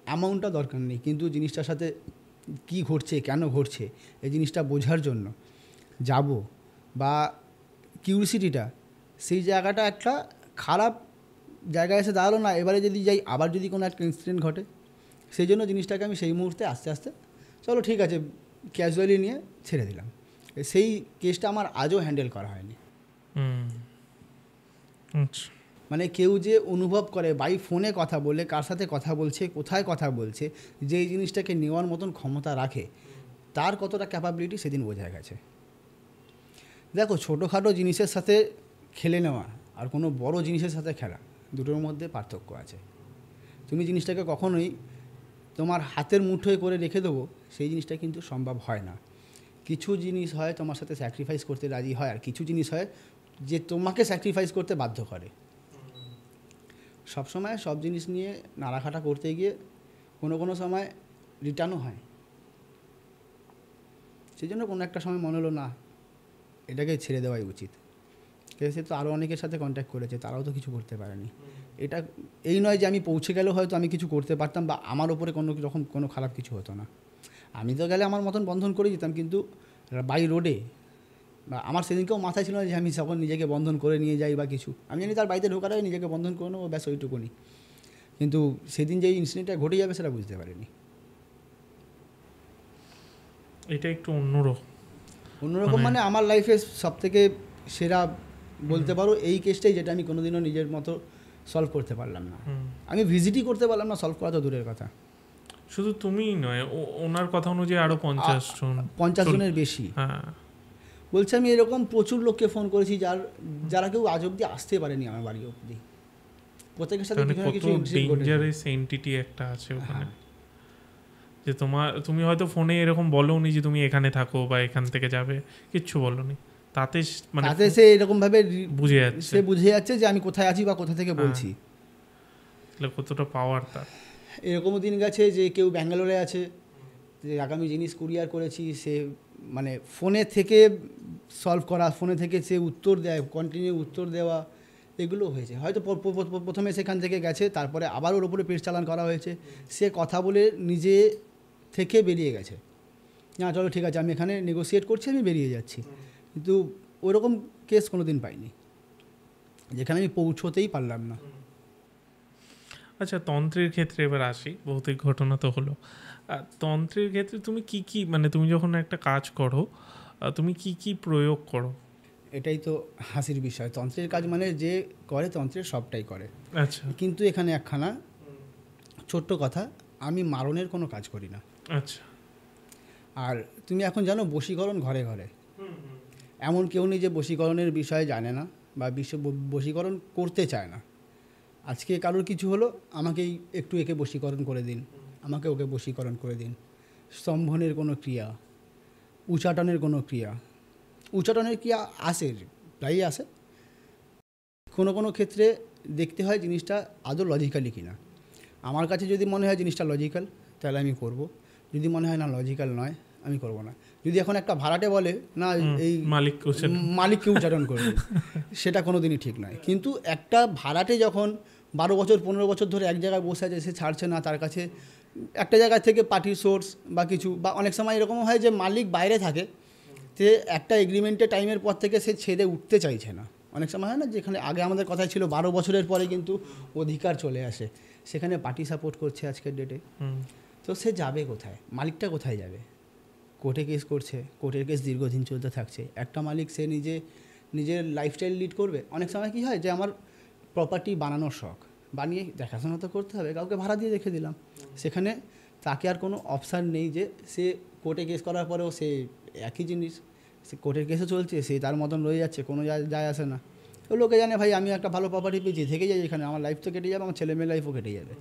অ্যামাউন্টটা দরকার নেই, কিন্তু জিনিসটার সাথে কি ঘটছে, কেন ঘটছে, এই জিনিসটা বোঝার জন্য যাব, বা কিউরিসিটিটা, সেই জায়গাটা একটা খারাপ জায়গায় এসে দাঁড়ালো না। এবারে যদি যাই, আবার যদি কোনো একটা ইনসিডেন্ট ঘটে, সেই জন্য জিনিসটাকে আমি সেই মুহূর্তে আস্তে আস্তে চলো ঠিক আছে ক্যাজুয়ালি নিয়ে ছেড়ে দিলাম। সেই কেসটা আমার আজও হ্যান্ডেল করা হয়নি। মানে কেউ যে অনুভব করে বাই ফোনে কথা বলে কার সাথে কথা বলছে, কোথায় কথা বলছে, যে এই জিনিসটাকে নেওয়ার মতন ক্ষমতা রাখে, তার কতটা ক্যাপাবিলিটি সেদিন বোঝা গেছে। দেখো, ছোটোখাটো জিনিসের সাথে খেলে নেওয়া আর কোনো বড় জিনিসের সাথে খেলা, দুটোর মধ্যে পার্থক্য আছে। তুমি জিনিসটাকে কখনোই তোমার হাতের মুঠোয় করে রেখে দেবো, সেই জিনিসটা কিন্তু সম্ভব হয় না। কিছু জিনিস হয় তোমার সাথে স্যাক্রিফাইস করতে রাজি হয়, আর কিছু জিনিস হয় যে তোমাকে স্যাক্রিফাইস করতে বাধ্য করে। সবসময় সব জিনিস নিয়ে নাড়াখাটা করতে গিয়ে কোনো সময় রিটার্নও হয়। সেই জন্য কোনো একটা সময় মনে হলো না, এটাকে ছেড়ে দেওয়াই উচিত। সে তো আরও অনেকের সাথে কন্ট্যাক্ট করেছে, তারাও তো কিছু করতে পারেনি। এটা এই নয় যে আমি পৌঁছে গেলেও হয়তো আমি কিছু করতে পারতাম বা আমার ওপরে কোনো রকম কোনো খারাপ কিছু হতো না। আমি তো গেলে আমার মতন বন্ধন করে যেতাম, কিন্তু বাই রোডে বা আমার সেদিনকেও মাথায় ছিল না যে আমি যখন নিজেকে বন্ধন করে নিয়ে যাই বা কিছু, আমি জানি তার বাড়িতে ঢোকার আগে নিজেকে বন্ধন করে নেবো, ব্যাস ওইটুকুনি। কিন্তু সেদিন যে ইনসিডেন্টটা ঘটে যাবে সেটা বুঝতে পারিনি। এটা একটু অন্যরকম মানে আমার লাইফে সবথেকে সেরা বলতে পারো এই কেসটাই, যেটা আমি কোনোদিনও নিজের মতো সলভ করতে পারলাম না। আমি ভিজিটই করতে পারলাম না, সলভ করা তো দূরের কথা। শুধু তুমিই নয়, ওনার কথা অনুযায়ী আরও 50 জনের বেশি। হ্যাঁ, বলছে আমি এরকম প্রচুর লোককে ফোন করেছি যারা কেউ আজ অব্দি আসতে পারেনি আমার বাড়ি অব্দি। প্রত্যেকের সাথে কিছু ডেঞ্জারাস এন্টিটি একটা আছে ওখানে, যে তুমি হয়তো ফোনে এরকম বলোনি যে তুমি এখানে থাকো বা এখান থেকে যাবে, কিচ্ছু বলোনি, তাতে সে এরকম ভাবে বুঝে যাচ্ছে যে আমি কোথায় আছি বা কোথা থেকে বলছি। কতটা পাওয়ার তার। এরকমও দিন গেছে যে কেউ ব্যাঙ্গালোরে আছে, যে আগামী জিনিস কুরিয়ার করেছি, সে মানে ফোনে থেকে সলভ করা, ফোনে থেকে সে উত্তর দেয়, কন্টিনিউ উত্তর দেওয়া, এগুলো হয়েছে। হয়তো প্রথমে সেখান থেকে গেছে, তারপরে আবার ওর উপরে পেজ চালান করা হয়েছে, সে কথা বলে নিজে থেকে বেরিয়ে গেছে, না চলো ঠিক আছে আমি এখানে নেগোসিয়েট করছি, আমি বেরিয়ে যাচ্ছি। কিন্তু ওরকম কেস কোনো দিন পাইনি যেখানে আমি পৌঁছতেই পারলাম না। আচ্ছা, তন্ত্রের ক্ষেত্রে এবার আসি। ভৌতিক ঘটনা তো হলো, তন্ত্রের ক্ষেত্রে তুমি কি মানে তুমি যখন একটা কাজ করো, তুমি কি প্রয়োগ করো? এটাই তো হাসির বিষয়, তন্ত্রের কাজ মানে যে করে তন্ত্রের সবটাই করে। আচ্ছা, কিন্তু এখানে একখানা ছোট্ট কথা, আমি মারণের কোনো কাজ করি না। আচ্ছা। আর তুমি এখন জানো বশীকরণ ঘরে ঘরে, এমন কেউ নেই যে বশীকরণের বিষয়ে জানে না বা বশীকরণ করতে চায় না। আজকে কারোর কিছু হলো, আমাকেই একটু একে বশীকরণ করে দিন, আমাকে ওকে বশীকরণ করে দিন। স্তম্ভনের কোনো ক্রিয়া, উচ্চাটনের কোনো ক্রিয়া, উচ্চাটনের ক্রিয়া আসে, প্রায়ই আসে। কোনো ক্ষেত্রে দেখতে হয় জিনিসটা আদৌ লজিক্যালি কিনা। আমার কাছে যদি মনে হয় জিনিসটা লজিক্যাল, তাহলে আমি করব। যদি মনে হয় না লজিক্যাল নয়, আমি করব না। যদি এখন একটা ভাড়াটে বলে না এই মালিককে উচ্চারণ করবে, সেটা কোনো দিনই ঠিক নয়। কিন্তু একটা ভাড়াটে যখন 12 বছর 15 বছর ধরে এক জায়গায় বসে আছে, সে ছাড়ছে না, তার কাছে একটা জায়গা থেকে পার্টির সোর্স বা কিছু, বা অনেক সময় এরকম হয় যে মালিক বাইরে থাকে, সে একটা এগ্রিমেন্টের টাইমের পর থেকে সে ছেড়ে উঠতে চাইছে না। অনেক সময় হয় না, যেখানে আগে আমাদের কথাই ছিল 12 বছরের পরে কিন্তু অধিকার চলে আসে, সেখানে পার্টি সাপোর্ট করছে আজকের ডেটে। তো সে যাবে কোথায়? মালিকটা কোথায় যাবে? কোর্টে কেস করছে, কোর্টের কেস দীর্ঘদিন চলতে থাকছে। একটা মালিক সে নিজের লাইফস্টাইল লিড করবে। অনেক সময় কী হয় যে আমার প্রপার্টি বানানোর শখ, বানিয়ে দেখাশোনা তো করতে হবে, কাউকে ভাড়া দিয়ে রেখে দিলাম, সেখানে তাকে আর কোনো অপশান নেই যে সে কোর্টে কেস করার পরেও সে একই জিনিস, সে কোর্টের কেসও চলছে, সে তার মতন রয়ে যাচ্ছে, কোনো যায় আসে না। তো লোকে জানে ভাই আমি একটা ভালো প্রপার্টি পেয়েছি, থেকে যাই এখানে, আমার লাইফ তো কেটে যাবে, আমার ছেলে মেয়ের লাইফও কেটে যাবে।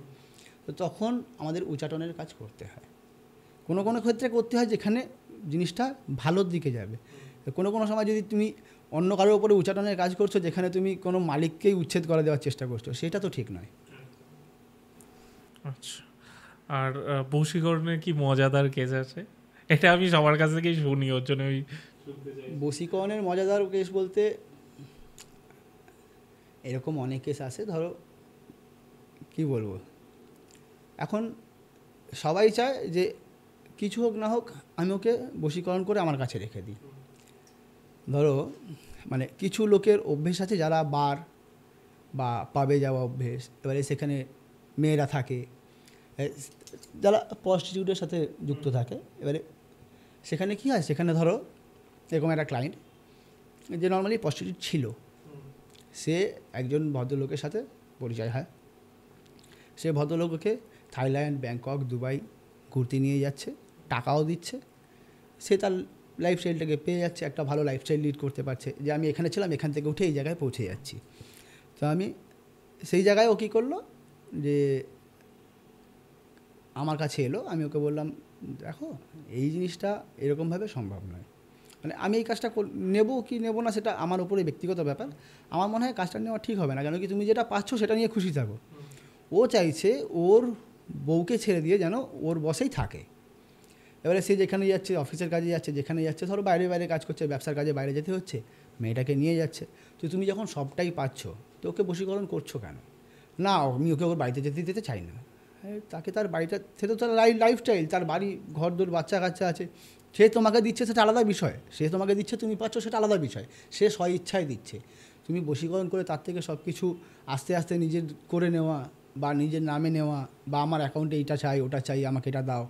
তো তখন আমাদের উচ্চাটনের কাজ করতে হয়। কোনো ক্ষেত্রে করতে হয় যেখানে জিনিসটা ভালোর দিকে যাবে। কোনো সময় যদি তুমি অন্য কারোর উপরে উচ্চাটনের কাজ করছো, যেখানে তুমি কোনো মালিককেই উচ্ছেদ করে দেওয়ার চেষ্টা করছো, সেটা তো ঠিক নয়। আচ্ছা, আর বশীকরণের কি মজাদার কেস আছে? এটা আমি সবার কাছ থেকেই শুনি, ওর জন্য আমি বশীকরণের মজাদার কেস বলতে এরকম অনেক কেস আছে। ধরো কি বলবো, এখন সবাই চায় যে কিছু হোক না হোক আমি ওকে বশীকরণ করে আমার কাছে রেখে দিই। ধরো মানে কিছু লোকের অভ্যেস আছে যারা বার বা পাবে যাওয়া অভ্যেস, এবারে সেখানে মেয়েরা থাকে যারা প্রস্টিটিউটের সাথে যুক্ত থাকে। এবারে সেখানে কী হয়, সেখানে ধরো এরকম একটা ক্লায়েন্ট যে নর্মালি প্রস্টিটিউট ছিল, সে একজন ভদ্রলোকের সাথে পরিচয় হয়। সে ভদ্রলোককে থাইল্যান্ড, ব্যাংকক, দুবাই ঘুরতে নিয়ে যাচ্ছে, টাকাও দিচ্ছে, সে তার লাইফস্টাইলটাকে পেয়ে যাচ্ছে, একটা ভালো লাইফস্টাইল লিড করতে পারছে যে আমি এখানে ছিলাম, এখান থেকে উঠে এই জায়গায় পৌঁছে যাচ্ছি। তো আমি সেই জায়গায় ও কী করলো যে আমার কাছে এলো, আমি ওকে বললাম দেখো এই জিনিসটা এরকমভাবে সম্ভব নয়, মানে আমি এই কাজটা নেব কি নেব না সেটা আমার উপরে ব্যক্তিগত ব্যাপার। আমার মনে হয় কাজটা নেওয়া ঠিক হবে না, কেন কি তুমি যেটা পাচ্ছ সেটা নিয়ে খুশি থাকো। ও চাইছে ওর বউকে ছেড়ে দিয়ে যেন ওর বসেই থাকে। এবারে সে যেখানে যাচ্ছে, অফিসের কাজে যাচ্ছে, যেখানে যাচ্ছে, ধরো বাইরে বাইরে কাজ করছে, ব্যবসার কাজে বাইরে যেতে হচ্ছে, মেয়েটাকে নিয়ে যাচ্ছে। তো তুমি যখন সবটাই পাচ্ছ তো ওকে বশীকরণ করছো কেন? না আমি ওকে ওর বাড়িতে যেতে চাই না। তাকে তার বাড়িটা, সে তো তার লাইফস্টাইল, তার বাড়ি ঘর দোর, বাচ্চা কাচ্চা আছে, সে তোমাকে দিচ্ছে সেটা আলাদা বিষয়, সে তোমাকে দিচ্ছে তুমি পাচ্ছ সেটা আলাদা বিষয়, সে স্ব ইচ্ছায় দিচ্ছে। তুমি বশীকরণ করে তার থেকে সব কিছু আস্তে আস্তে নিজের করে নেওয়া বা নিজের নামে নেওয়া, বা আমার অ্যাকাউন্টে এইটা চাই ওটা চাই আমাকে এটা দাও,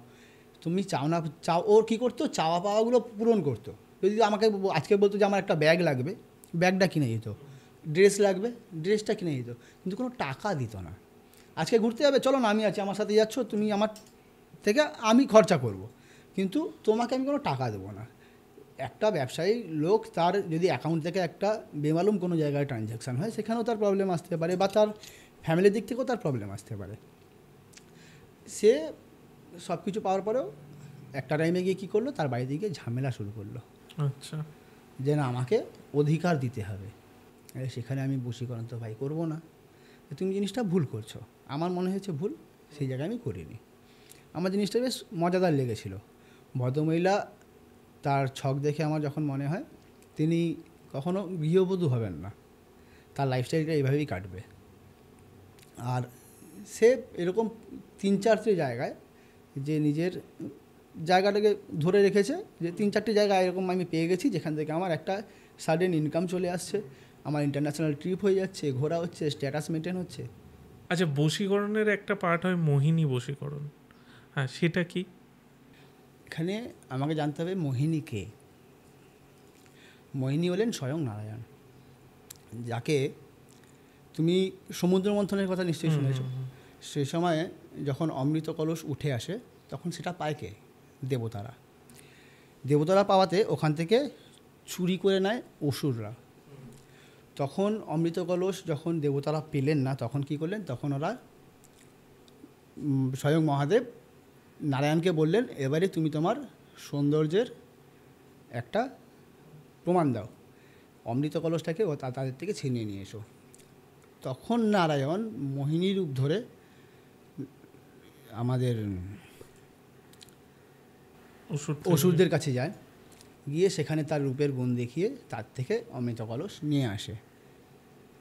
তুমি চাও না চাও, ওর কী করতো চাওয়া পাওয়াগুলো পূরণ করতো। যদি আমাকে আজকে বলতো যে আমার একটা ব্যাগ লাগবে, ব্যাগটা কিনে দিত, ড্রেস লাগবে, ড্রেসটা কিনে দিত, কিন্তু কোনো টাকা দিত না। আজকে ঘুরতে যাবে, চলো না আমি আছি, আমার সাথে যাচ্ছ, তুমি আমার থেকে আমি খরচা করব, কিন্তু তোমাকে আমি কোনো টাকা দেবো না। একটা ব্যবসায়ী লোক, তার যদি অ্যাকাউন্ট থেকে একটা বেমালুম কোনো জায়গায় ট্রানজ্যাকশান হয়, সেখানেও তার প্রবলেম আসতে পারে, বা তার ফ্যামিলির দিক থেকেও তার প্রবলেম আসতে পারে। সে সব কিছু পাওয়ার পরেও একটা টাইমে গিয়ে কী করলো, তার বাড়িতে গিয়ে ঝামেলা শুরু করলো। আচ্ছা, যে না আমাকে অধিকার দিতে হবে। সেখানে আমি বশীকরণ তো ভাই করবো না, তুমি জিনিসটা ভুল করছো। আমার মনে হয়েছে ভুল, সেই জায়গায় আমি করিনি। আমার জিনিসটা বেশ মজাদার লেগেছিল। ভদ্রমহিলা, তার ছক দেখে আমার যখন মনে হয় তিনি কখনো গৃহবধূ হবেন না, তার লাইফস্টাইলটা এইভাবেই কাটবে। আর সে এরকম 3-4টি জায়গায় যে নিজের জায়গাটাকে ধরে রেখেছে, যে 3-4টি জায়গা এরকম আমি পেয়ে গেছি যেখান থেকে আমার একটা সাডেন ইনকাম চলে আসছে, আমার ইন্টারন্যাশনাল ট্রিপ হয়ে যাচ্ছে, ঘোরা হচ্ছে, স্ট্যাটাস মেনটেন হচ্ছে। আচ্ছা, বশীকরণের একটা পার্ট হয় মোহিনী বশীকরণ, হ্যাঁ সেটা কি? এখানে আমাকে জানতে হবে মোহিনী কে। মোহিনী হলেন স্বয়ং নারায়ণ, যাকে তুমি সমুদ্র মন্থনের কথা নিশ্চয়ই শুনেছ। সে সময়ে যখন অমৃত কলস উঠে আসে তখন সেটা পায় কে? দেবতারা। দেবতারা পাওয়াতে ওখান থেকে চুরি করে নেয় অসুররা। তখন অমৃত কলস যখন দেবতারা পেলেন না, তখন কি করলেন, তখন ওরা স্বয়ং মহাদেব নারায়ণকে বললেন, এবারে তুমি তোমার সৌন্দর্যের একটা প্রমাণ দাও, অমৃত কলসটাকে ও তাদের থেকে ছিনিয়ে নিয়ে এসো। তখন নারায়ণ মোহিনী রূপ ধরে আমাদের অসুরদের কাছে যায়, গিয়ে সেখানে তার রূপের গুণ দেখিয়ে তার থেকে অমৃত কলস নিয়ে আসে।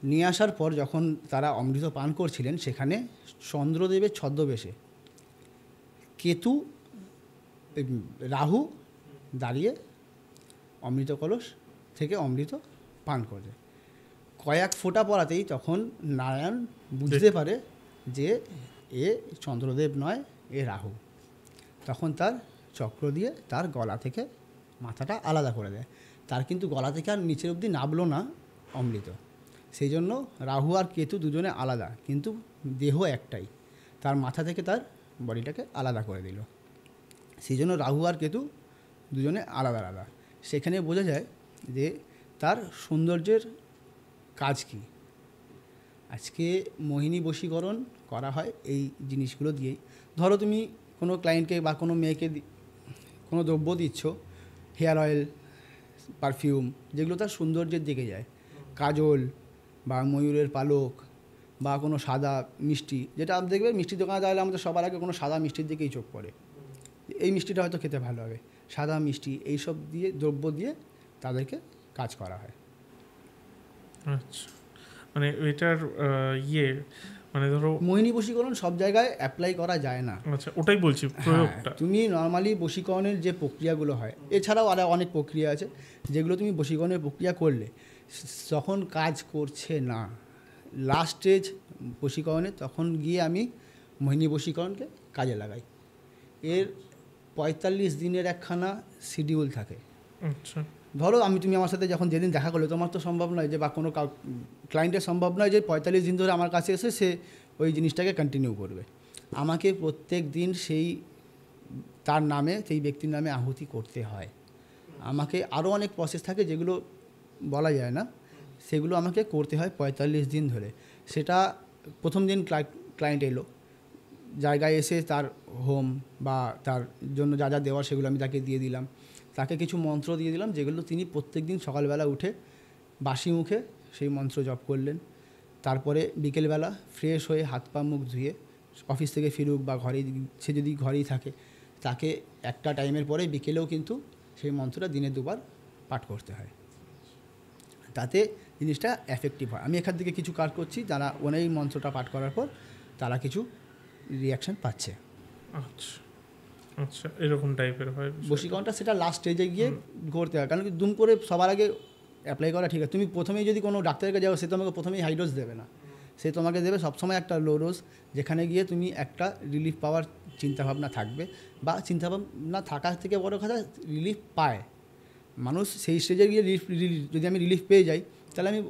নিয়ে আসার পর যখন তারা অমৃত পান করছিলেন, সেখানে চন্দ্রদেবের ছদ্মবেশে কেতু, রাহু দাঁড়িয়ে অমৃত কলস থেকে অমৃত পান করে। কয়েক ফোঁটা পড়াতেই তখন নারায়ণ বুঝতে পারে যে এ চন্দ্রদেব নয়, এ রাহু। তখন তার চক্র দিয়ে তার গলা থেকে মাথাটা আলাদা করে দেয়। তার কিন্তু গলা থেকে আর নিচের অবধি নামলো না অমৃত, সেই জন্য রাহু আর কেতু দুজনে আলাদা, কিন্তু দেহ একটাই। তার মাথা থেকে তার বডিটাকে আলাদা করে দিল, সেই জন্য রাহু আর কেতু দুজনে আলাদা আলাদা। সেখানে বোঝা যায় যে তার সৌন্দর্যের কাজ কী। আজকে মোহিনী বশীকরণ করা হয় এই জিনিসগুলো দিয়েই। ধরো তুমি কোনো ক্লায়েন্টকে বা কোনো মেয়েকে কোনো দ্রব্য দিচ্ছ, হেয়ার অয়েল, পারফিউম, যেগুলো তার সৌন্দর্যের দিকে যায়, কাজল বা ময়ূরের পালক বা কোনো সাদা মিষ্টি, যেটা আপনি দেখবেন মিষ্টির দোকানে দাঁড়ালে আমাদের সবার আগে কোনো সাদা মিষ্টির দিকেই চোখ পড়ে, এই মিষ্টিটা হয়তো খেতে ভালো হবে। সাদা মিষ্টি এইসব দিয়ে দ্রব্য দিয়ে তাদেরকে কাজ করা হয়। আচ্ছা, মানে এটার মানে ধরো মোহিনী বশীকরণ সব জায়গায় অ্যাপ্লাই করা যায় না। আচ্ছা, ওটাই বলছি প্রয়োগটা। তুমি নর্মালি বশীকরণের যে প্রক্রিয়াগুলো হয়, এছাড়াও আরও অনেক প্রক্রিয়া আছে যেগুলো তুমি বশীকরণের প্রক্রিয়া করলে যখন কাজ করছে না, লাস্ট স্টেজ বশীকরণে, তখন গিয়ে আমি মোহিনী বশীকরণকে কাজে লাগাই। এর 45 দিনের একখানা শিডিউল থাকে। আচ্ছা, ধরো তুমি আমার সাথে যখন যেদিন দেখা করলে, তোমার তো সম্ভব নয় যে, বা কোনো ক্লায়েন্টের সম্ভব নয় যে 45 দিন ধরে আমার কাছে এসে সে ওই জিনিসটাকে কন্টিনিউ করবে। আমাকে প্রত্যেক দিন সেই তার নামে, সেই ব্যক্তির নামে আহুতি করতে হয়। আমাকে আরও অনেক প্রসেস থাকে যেগুলো বলা যায় না, সেগুলো আমাকে করতে হয় 45 দিন ধরে। সেটা প্রথম দিন ক্লায়েন্ট এলো, জায়গায় এসে তার হোম বা তার জন্য যা যা দেওয়ার সেগুলো আমি তাকে দিয়ে দিলাম। তাকে কিছু মন্ত্র দিয়ে দিলাম যেগুলো তিনি প্রত্যেক দিন সকালবেলা উঠে বাসি মুখে সেই মন্ত্র জপ করলেন। তারপরে বিকেলবেলা ফ্রেশ হয়ে হাত পা মুখ ধুয়ে অফিস থেকে ফিরুক বা ঘরেই, সে যদি ঘরেই থাকে, তাকে একটা টাইমের পরে বিকেলেও কিন্তু সেই মন্ত্রটা দিনে 2 বার পাঠ করতে হয়। তাতে জিনিসটা এফেক্টিভ হয়। আমি এখান থেকে কিছু কাজ করছি, যারা এই মন্ত্রটা পাঠ করার পর তারা কিছু রিয়াকশান পাচ্ছে। আচ্ছা আচ্ছা, এরকম টাইপের হয় বশীকরণটা। সেটা লাস্ট স্টেজে গিয়ে করতে হয়, কারণ কি দুম করে সবার আগে অ্যাপ্লাই করা ঠিক আছে। তুমি প্রথমেই যদি কোনো ডাক্তারের কাছে যাও, সে তোমাকে প্রথমেই হাই ডোজ দেবে না, সে তোমাকে দেবে সবসময় একটা লো ডোজ, যেখানে গিয়ে তুমি একটা রিলিফ পাওয়ার চিন্তাভাবনা থাকবে, বা চিন্তাভাবনা থাকার থেকে বড় কথা রিলিফ পায় মানুষ। সেই স্টেজে গিয়ে যদি আমি রিলিফ পেয়ে যাই, তাহলে আমি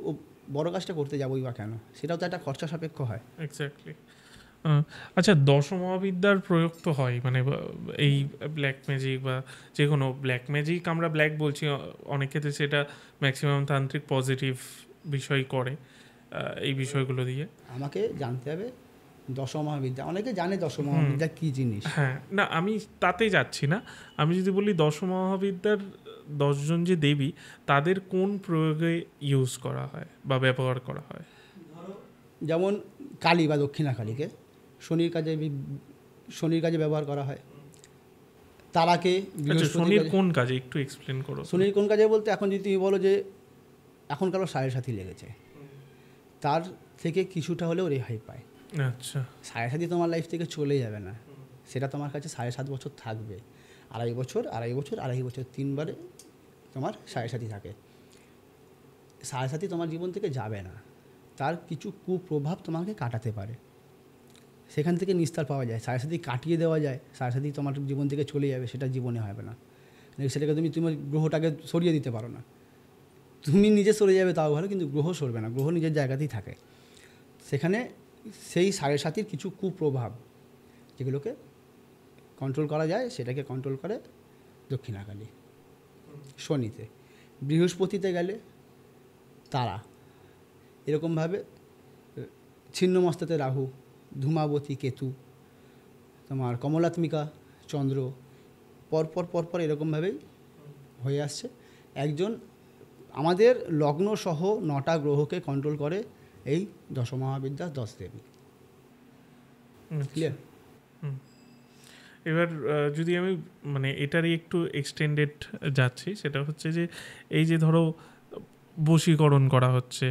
বড় কাজটা করতে যাবোই বা কেন? সেটাও তো একটা খরচা সাপেক্ষ হয়। এক্স্যাক্টলি। আচ্ছা, দশমহাবিদ্যার প্রয়োগ তো হয়, মানে এই ব্ল্যাক ম্যাজিক বা যে কোনো ব্ল্যাক ম্যাজিক, আমরা ব্ল্যাক বলছি, অনেক ক্ষেত্রে সেটা ম্যাক্সিমাম তান্ত্রিক পজিটিভ বিষয় করে এই বিষয়গুলো দিয়ে। আমাকে জানতে হবে দশমহাবিদ্যা। অনেকে জানে দশমহাবিদ্যা কী জিনিস। হ্যাঁ, না আমি তাতে যাচ্ছি না। আমি যদি বলি দশমহাবিদ্যার 10 জন যে দেবী, তাদের কোন প্রয়োগে ইউজ করা হয় বা ব্যবহার করা হয়? যেমন কালী বা দক্ষিণা কালীকে শনির কাজে ব্যবহার করা হয়। তারাকে শনির কোন কাজে একটু এক্সপ্লেন করো। শনির কোন কাজে বলতে, এখন যদি তুমি বলো যে এখন কারো সাড়ে সাথী লেগেছে, তার থেকে কিছুটা হলেও রেহাই পায়। আচ্ছা, সাড়ে সাথী তোমার লাইফ থেকে চলে যাবে না, সেটা তোমার কাছে 7.5 বছর থাকবে। 2.5 বছর 2.5 বছর 2.5 বছর 3 বারে তোমার সাড়ে সাথী থাকে। সাড়ে সাথী তোমার জীবন থেকে যাবে না, তার কিছু কুপ্রভাব তোমাকে কাটাতে পারে, সেখান থেকে নিস্তার পাওয়া যায়। সাড়ে সাথী কাটিয়ে দেওয়া যায়, সাড়ে সাথী তোমার জীবন থেকে চলে যাবে, সেটা জীবনে হবে না। সেটাকে তুমি তোমার গ্রহটাকে সরিয়ে দিতে পারো না। তুমি নিজে সরে যাবে তাও ভালো, কিন্তু গ্রহ সরবে না, গ্রহ নিজের জায়গাতেই থাকে। সেখানে সেই সাড়ে সাথীর কিছু কুপ্রভাব যেগুলোকে কন্ট্রোল করা যায়, সেটাকে কন্ট্রোল করে দক্ষিণাকালী। শনিতে, বৃহস্পতিতে গেলে তারা, এরকমভাবে ছিন্নমস্তাতে রাহু, ধূমাবতী কেতু, তোমার কমলাত্মিকা চন্দ্র, পরপর এরকমভাবেই হয়ে আসছে। একজন আমাদের লগ্ন সহ 9টা গ্রহকে কন্ট্রোল করে এই দশমহাবিদ্যা 10 দেবী। ক্লিয়ার? এবার যদি আমি মানে এটারই একটু এক্সটেন্ডেড যাচ্ছি, সেটা হচ্ছে যে এই যে ধরো বশীকরণ করা হচ্ছে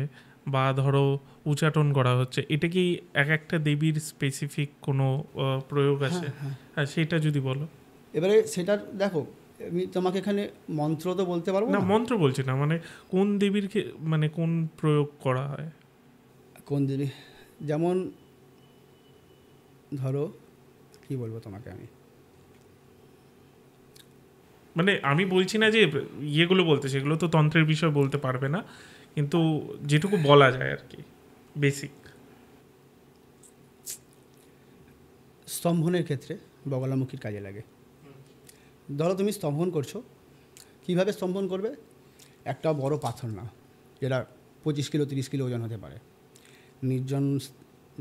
বা ধরো উচ্চাটন করা হচ্ছে, এটা কি এক একটা দেবীর স্পেসিফিক কোনো প্রয়োগ আছে? হ্যাঁ, সেটা যদি বলো। এবারে সেটা দেখো, আমি তোমাকে এখানে মন্ত্র তো বলতে পারবো না, মন্ত্র বলছি না, মানে কোন দেবীর মানে কোন প্রয়োগ করা হয়, কোন দেবী। যেমন ধরো, কি বলবো তোমাকে আমি, মানে আমি বলছি না যে ইয়েগুলো বলতে, সেগুলো তো তন্ত্রের বিষয় বলতে পারবে না, কিন্তু যেটুকু বলা যায় আর কি বেসিক। স্তম্ভনের ক্ষেত্রে বগলামুখীর কাজে লাগে। ধরো তুমি স্তম্ভন করছো, কিভাবে স্তম্ভন করবে? একটা বড় পাথর না, যেটা 25 কিলো 30 কিলো ওজন হতে পারে, নির্জন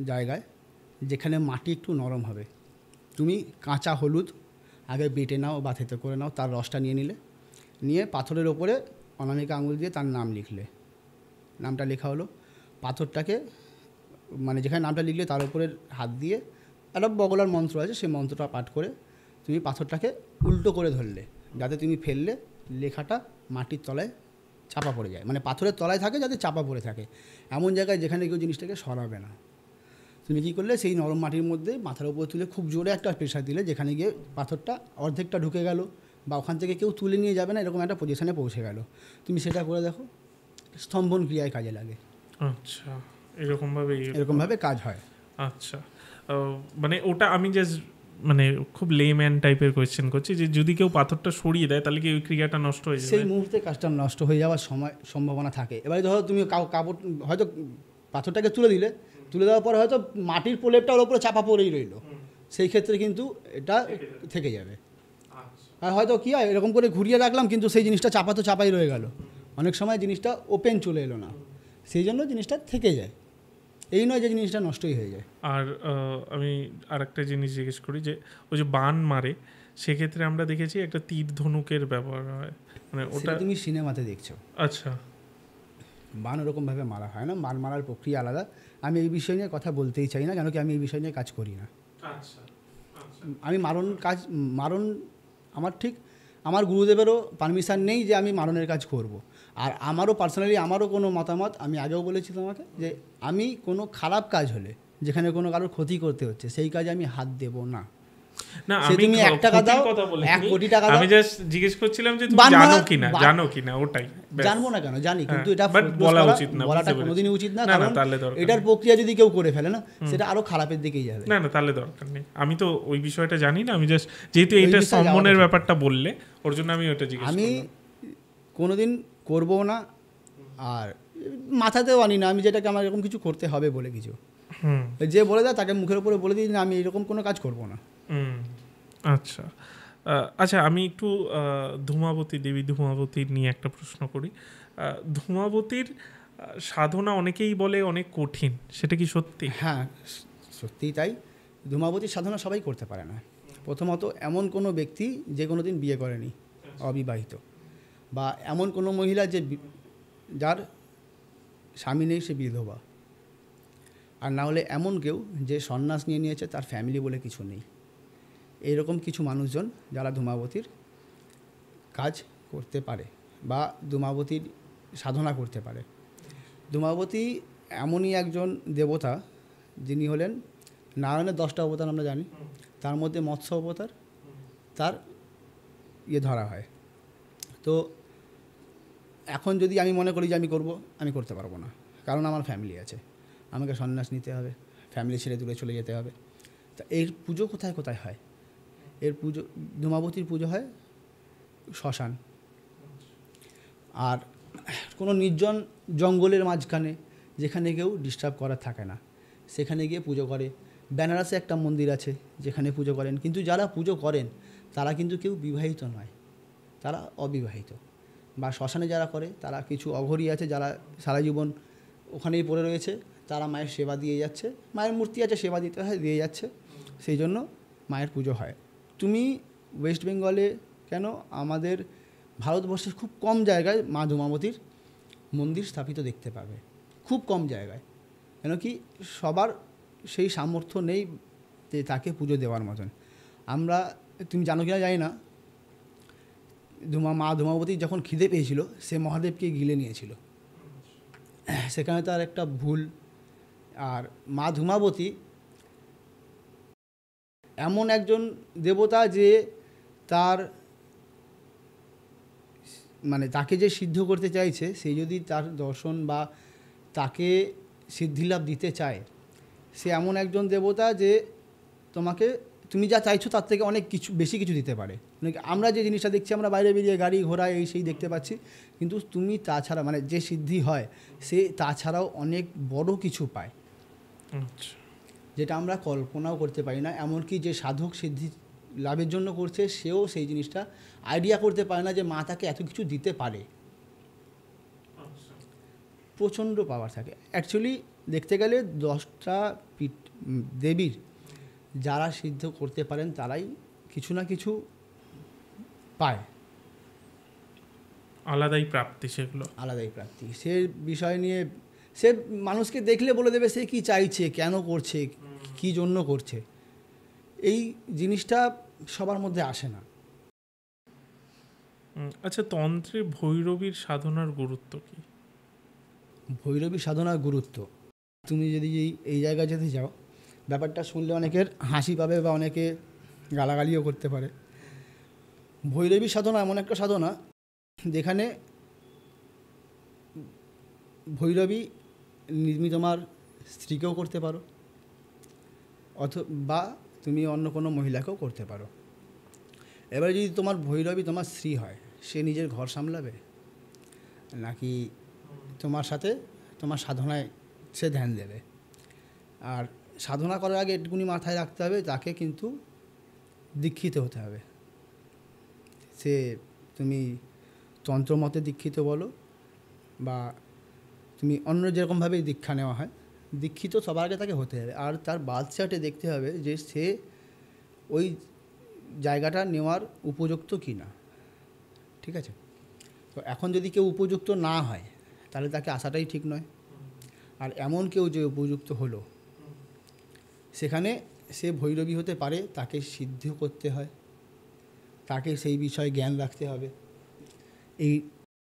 জায়গায় যেখানে মাটি একটু নরম হবে, তুমি কাঁচা হলুদ আগে বেটে নাও বা থেতো করে নাও, তার রসটা নিয়ে পাথরের ওপরে অনামিকা আঙুল দিয়ে তার নাম লিখলে, নামটা লেখা হলো। পাথরটাকে মানে যেখানে নামটা লিখলে তার উপরে হাত দিয়ে একটা বগলার মন্ত্র আছে, সেই মন্ত্রটা পাঠ করে তুমি পাথরটাকে উল্টো করে ধরলে, যাতে তুমি ফেললে লেখাটা মাটির তলায় চাপা পড়ে যায়, মানে পাথরের তলায় থাকে যাতে চাপা পড়ে থাকে, এমন জায়গায় যেখানে কেউ জিনিসটাকে সরাবে না। তুমি কী করলে সেই নরম মাটির মধ্যে মাথার উপর তুলে খুব জোরে একটা প্রেশার দিলে, যেখানে গিয়ে পাথরটা অর্ধেকটা ঢুকে গেল বা ওখান থেকে কেউ তুলে নিয়ে যাবে না, এরকম একটা পজিশনে পৌঁছে গেল। তুমি সেটা করে দেখো, স্তম্ভন ক্রিয়ায় কাজে লাগে। আচ্ছা, এরকমভাবে কাজ হয়। আচ্ছা, মানে ওটা আমি জাস্ট মানে খুব লেম্যান টাইপের কোয়েশ্চেন করছি যে যদি কেউ পাথরটা সরিয়ে দেয় তাহলে কি ওই ক্রিয়াটা নষ্ট হয়ে যাবে? সেই মুহূর্তে কাজটা নষ্ট হয়ে যাওয়ার সম্ভাবনা থাকে। এবারে ধরো তুমি কাপড় হয়তো পাথরটাকে তুলে দেওয়ার পরে হয়তো মাটির প্রলেপটা ওর উপরে চাপা পড়েই রইল, সেই ক্ষেত্রে কিন্তু এটা থেকে যাবে। আর হয়তো কী হয়, এরকম করে ঘুরিয়ে রাখলাম কিন্তু সেই জিনিসটা চাপাই রয়ে গেল, অনেক সময় জিনিসটা ওপেন চলে এলো না, সেই জন্য জিনিসটা থেকে যায়। এই নয় যে জিনিসটা নষ্টই হয়ে যায়। আর আমি আর একটা জিনিস জিজ্ঞেস করি যে ওই যে বান মারে, সেক্ষেত্রে আমরা দেখেছি একটা তীর ধনুকের ব্যবহার হয়, মানে ওটা তুমি সিনেমাতে দেখছো। আচ্ছা, বান ওরকমভাবে মারা হয় না, বান মারার প্রক্রিয়া আলাদা। আমি এই বিষয় নিয়ে কথা বলতেই চাই না, কেন কি আমি এই বিষয় নিয়ে কাজ করি না। আমি মারণ আমার ঠিক আমার গুরুদেবেরও পারমিশন নেই যে আমি মারণের কাজ করব। আর আমারও পার্সোনালি আমারও কোনো মতামত, আমি আগেও বলেছি তোমাকে, যে আমি কোনো খারাপ কাজ হলে, যেখানে কোনো কারোর ক্ষতি করতে হচ্ছে, সেই কাজে আমি হাত দেব না। না, আমি 1 টাকা দাও, 1 কোটি টাকা দাও, আমি জাস্ট জিজ্ঞেস করছিলাম যে তুমি জানো কিনা ওটাই। জানবো না কেন, জানি, কিন্তু এটা বলা উচিত না, বলাটা কোনোদিনই উচিত না, কারণ এটার প্রক্রিয়া যদি কেউ করে ফেলে না, সেটা আরো খারাপের দিকেই যাবে। না তাহলে দরকার নেই, আমি তো ওই বিষয়টা জানি না, আমি জাস্ট যেহেতু এটা সম্মানের ব্যাপারটা বললে ওর জন্য আমি ওটা জিজ্ঞেস করলাম। আমি কোনোদিন করবো না, আর মাথাতেও আনি না আমি যেটাকে আমার এরকম কিছু করতে হবে বলে কিছু। যে বলে দেয় তাকে মুখের উপরে বলে দিই না আমি এরকম কোনো কাজ করবো না। আচ্ছা আচ্ছা, আমি একটু দেবী ধূমাবতী নিয়ে একটা প্রশ্ন করি। ধূমাবতীর সাধনা অনেকেই বলে অনেক কঠিন, সেটা কি সত্যি? হ্যাঁ, সত্যিই তাই। ধূমাবতীর সাধনা সবাই করতে পারে না। প্রথমত এমন কোনো ব্যক্তি যে কোনো দিন বিয়ে করেনি, অবিবাহিত, বা এমন কোনো মহিলা যার স্বামী নেই, সে বিধবা, আর না হলে এমন কেউ যে সন্ন্যাস নিয়ে নিয়েছে, তার ফ্যামিলি বলে কিছু নেই। এইরকম কিছু মানুষজন যারা ধূমাবতীর কাজ করতে পারে বা ধূমাবতীর সাধনা করতে পারে। ধূমাবতী এমনই একজন দেবতা যিনি হলেন নারায়ণের 10টা অবতার আমরা জানি, তার মধ্যে মৎস্য অবতার তার ধরা হয়। তো এখন যদি আমি মনে করি যে আমি করব, আমি করতে পারবো না, কারণ আমার ফ্যামিলি আছে, আমাকে সন্ন্যাস নিতে হবে, ফ্যামিলি ছেড়ে দূরে চলে যেতে হবে। তা এর পুজো কোথায় কোথায় হয়? এর পুজো, ধূমাবতীর পুজো হয় শ্মশান, আর কোনো নির্জন জঙ্গলের মাঝখানে যেখানে কেউ ডিস্টার্ব করার থাকে না, সেখানে গিয়ে পুজো করে। বেনারসে একটা মন্দির আছে যেখানে পুজো করেন, কিন্তু যারা পুজো করেন তারা কিন্তু কেউ বিবাহিত নয়, তারা অবিবাহিত। বা শ্মশানে যারা করে তারা কিছু অঘরী আছে যারা সারা জীবন ওখানেই পড়ে রয়েছে, তারা মায়ের সেবা দিয়ে যাচ্ছে, মায়ের মূর্তি আছে, সেবা দিতে হয়, দিয়ে যাচ্ছে, সেই জন্য মায়ের পুজো হয়। তুমি ওয়েস্ট বেঙ্গলে কেন, আমাদের ভারতবর্ষের খুব কম জায়গায় মা ধূমাবতীর মন্দির স্থাপিত দেখতে পাবে, খুব কম জায়গায়। কেন কি সবার সেই সামর্থ্য নেই যে তাকে পুজো দেওয়ার মতন। আমরা, তুমি জানো কিনা জানি না, মা ধূমাবতী যখন খিদে পেয়েছিল সে মহাদেবকে গিলে নিয়েছিল, সেখানে তার একটা ভুল। আর মা ধূমাবতী এমন একজন দেবতা যে তার মানে তাকে যে সিদ্ধ করতে চাইছে, সে যদি তার দর্শন বা তাকে সিদ্ধিলাভ দিতে চায়, সে এমন একজন দেবতা যে তোমাকে তুমি যা চাইছো তার থেকে অনেক কিছু বেশি কিছু দিতে পারে। আমরা যে জিনিসটা দেখছি, আমরা বাইরে বেরিয়ে গাড়ি ঘোড়া এই সেই দেখতে পাচ্ছি, কিন্তু তুমি তাছাড়া মানে যে সিদ্ধি হয় সে তাছাড়াও অনেক বড় কিছু পায়, যেটা আমরা কল্পনাও করতে পারি না। এমনকি যে সাধক সিদ্ধি লাভের জন্য করছে সেও সেই জিনিসটা আইডিয়া করতে পারে না যে মা তাকে এত কিছু দিতে পারে। প্রচণ্ড পাওয়ার থাকে। অ্যাকচুয়ালি দেখতে গেলে 10টা দেবীর যারা সিদ্ধ করতে পারেন তারাই কিছু না কিছু পায়, আলাদাই প্রাপ্তি, সেগুলো আলাদাই প্রাপ্তি। সে বিষয় নিয়ে সে মানুষকে দেখলে বলে দেবে সে কি চাইছে, কেন করছে, কি জন্য করছে। এই জিনিসটা সবার মধ্যে আসে না। আচ্ছা, তন্ত্রে ভৈরবীর সাধনার গুরুত্ব কি? ভৈরবী সাধনার গুরুত্ব, তুমি যদি এই জায়গায় যেতে চাও, ব্যাপারটা শুনলে অনেকের হাসি পাবে বা অনেকে গালাগালিও করতে পারে। ভৈরবী সাধনা এমন একটা সাধনা যেখানে ভৈরবী তোমার স্ত্রীকেও করতে পারো, বা তুমি অন্য কোনো মহিলাকেও করতে পারো। এবারে যদি তোমার ভৈরবী তোমার স্ত্রী হয়, সে নিজের ঘর সামলাবে নাকি তোমার সাথে তোমার সাধনায় সে ধ্যান দেবে? আর সাধনা করার আগে এটুকুনি মাথায় রাখতে হবে, তাকে কিন্তু দীক্ষিত হতে হবে। সে তুমি তন্ত্রমতে দীক্ষিত বলো বা তুমি অন্য যেরকমভাবেই দীক্ষা নেওয়া হয়, দীক্ষিত সবার আগে তাকে হতে হবে। আর তার বার্থ চার্টে দেখতে হবে যে সে ওই জায়গাটা নেওয়ার উপযুক্ত কি না। ঠিক আছে? তো এখন যদি কেউ উপযুক্ত না হয় তাহলে তাকে আসাটাই ঠিক নয়। আর এমন কেউ যে উপযুক্ত হলো, সেখানে সে ভৈরবী হতে পারে, তাকে সিদ্ধ করতে হয়, তাকে সেই বিষয়ে জ্ঞান রাখতে হবে, এই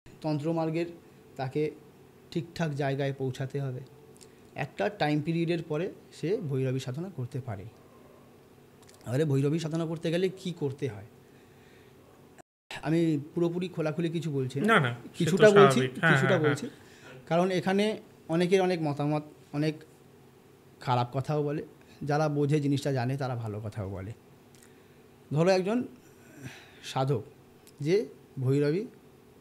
তন্ত্রমার্গের তাকে ঠিকঠাক জায়গায় পৌঁছাতে হবে। একটা টাইম পিরিয়ডের পরে সে ভৈরবী সাধনা করতে পারে। তাহলে ভৈরবী সাধনা করতে গেলে কি করতে হয়, আমি পুরোপুরি খোলাখুলি কিছু বলছি না, কিছুটা বলছি, কারণ এখানে অনেকের অনেক মতামত, অনেক খারাপ কথাও বলে, যারা বোঝে জিনিসটা জানে তারা ভালো কথাও বলে। ধরো একজন সাধক যে ভৈরবী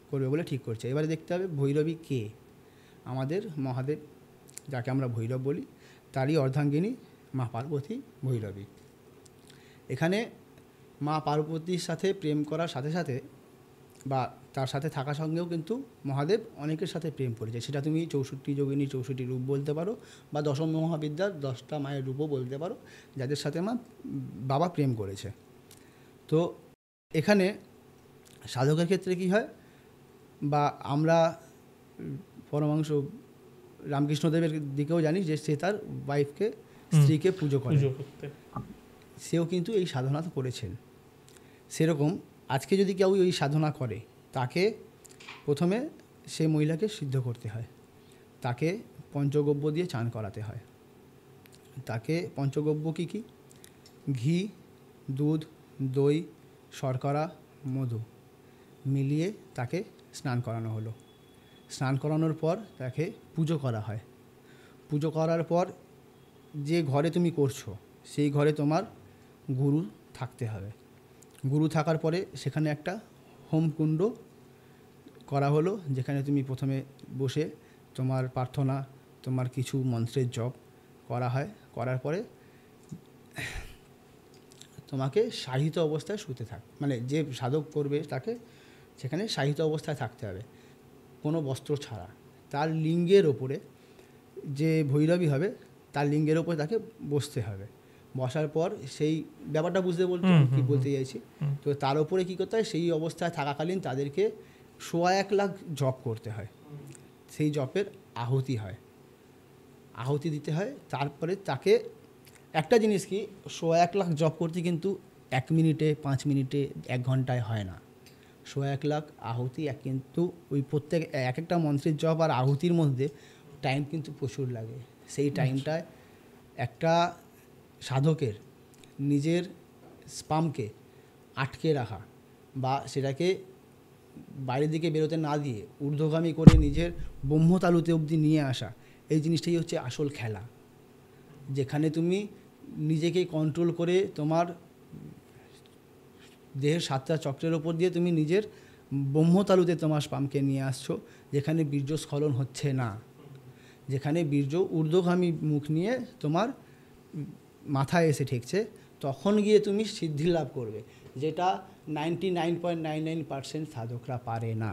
করবে বলে ঠিক করছে, এবারে দেখতে হবে ভৈরবী কে। আমাদের মহাদেব, যাকে আমরা ভৈরব বলি, তারই অর্ধাঙ্গিনী মা পার্বতী ভৈরবী। এখানে মা পার্বতীর সাথে প্রেম করার সাথে সাথে বা তার সাথে থাকার সঙ্গেও কিন্তু মহাদেব অনেকের সাথে প্রেম করেছে। সেটা তুমি 64 যোগিনী 64 রূপ বলতে পারো, বা দশম মহাবিদ্যার 10টা মায়ের রূপও বলতে পারো, যাদের সাথে বাবা প্রেম করেছে। তো এখানে সাধকের ক্ষেত্রে কি হয়, বা আমরা পরমাংশ রামকৃষ্ণদেবের দিকেও জানি যে সে তার ওয়াইফকে, স্ত্রীকে পুজো করে, সেও কিন্তু এই সাধনা করেছেন। সেরকম আজকে যদি কেউ এই সাধনা করে, তাকে প্রথমে সে মহিলাকে সিদ্ধ করতে হয়, তাকে পঞ্চগব্য দিয়ে চান করাতে হয়। তাকে পঞ্চগব্য কী কী? ঘি, দুধ, দই, শর্করা, মধু মিলিয়ে তাকে স্নান করানো হলো। স্নান করানোর পর তাকে পুজো করা হয়। পুজো করার পর যে ঘরে তুমি করছো, সেই ঘরে তোমার গুরু থাকতে হবে। গুরু থাকার পরে সেখানে একটা হোমকুণ্ড করা হলো, যেখানে তুমি প্রথমে বসে তোমার প্রার্থনা, তোমার কিছু মন্ত্রের জপ করা হয়। করার পরে তোমাকে শায়িত অবস্থায় শুতে মানে যে সাধক করবে তাকে সেখানে শায়িত অবস্থায় থাকতে হবে, কোনো বস্ত্র ছাড়া। তার লিঙ্গের ওপরে, যে ভৈরবী হবে তার লিঙ্গের ওপরে তাকে বসতে হবে। বসার পর সেই ব্যাপারটা কি বলতে চাইছি, তো তার উপরে কী করতে হয়, সেই অবস্থায় থাকাকালীন তাদেরকে 1.25 লাখ জপ করতে হয়। সেই জপের আহুতি হয়, আহুতি দিতে হয়। তারপরে তাকে একটা জিনিস কি, 1.25 লাখ জপ করতে কিন্তু 1 মিনিটে, 5 মিনিটে, 1 ঘন্টায় হয় না। 1.25 লাখ আহুতি, কিন্তু ওই প্রত্যেক একটা মন্ত্রের জপ আর আহুতির মধ্যে টাইম কিন্তু প্রচুর লাগে। সেই টাইমটায় একটা সাধকের নিজের স্পামকে আটকে রাখা বা সেটাকে বাইরের দিকে বেরোতে না দিয়ে ঊর্ধ্বগামী করে নিজের ব্রহ্মতালুতে অবধি নিয়ে আসা, এই জিনিসটাই হচ্ছে আসল খেলা, যেখানে তুমি নিজেকে কন্ট্রোল করে তোমার দেহের 7টা চক্রের ওপর দিয়ে তুমি নিজের ব্রহ্মতালুতে তোমার স্পামকে নিয়ে আসছো, যেখানে বীর্যস্খলন হচ্ছে না, যেখানে বীর্য ঊর্ধ্বগামী মুখ নিয়ে তোমার মাথায় এসে ঠেকছে, তখন গিয়ে তুমি সিদ্ধি লাভ করবে, যেটা 99.99% সাধকরা পারে না।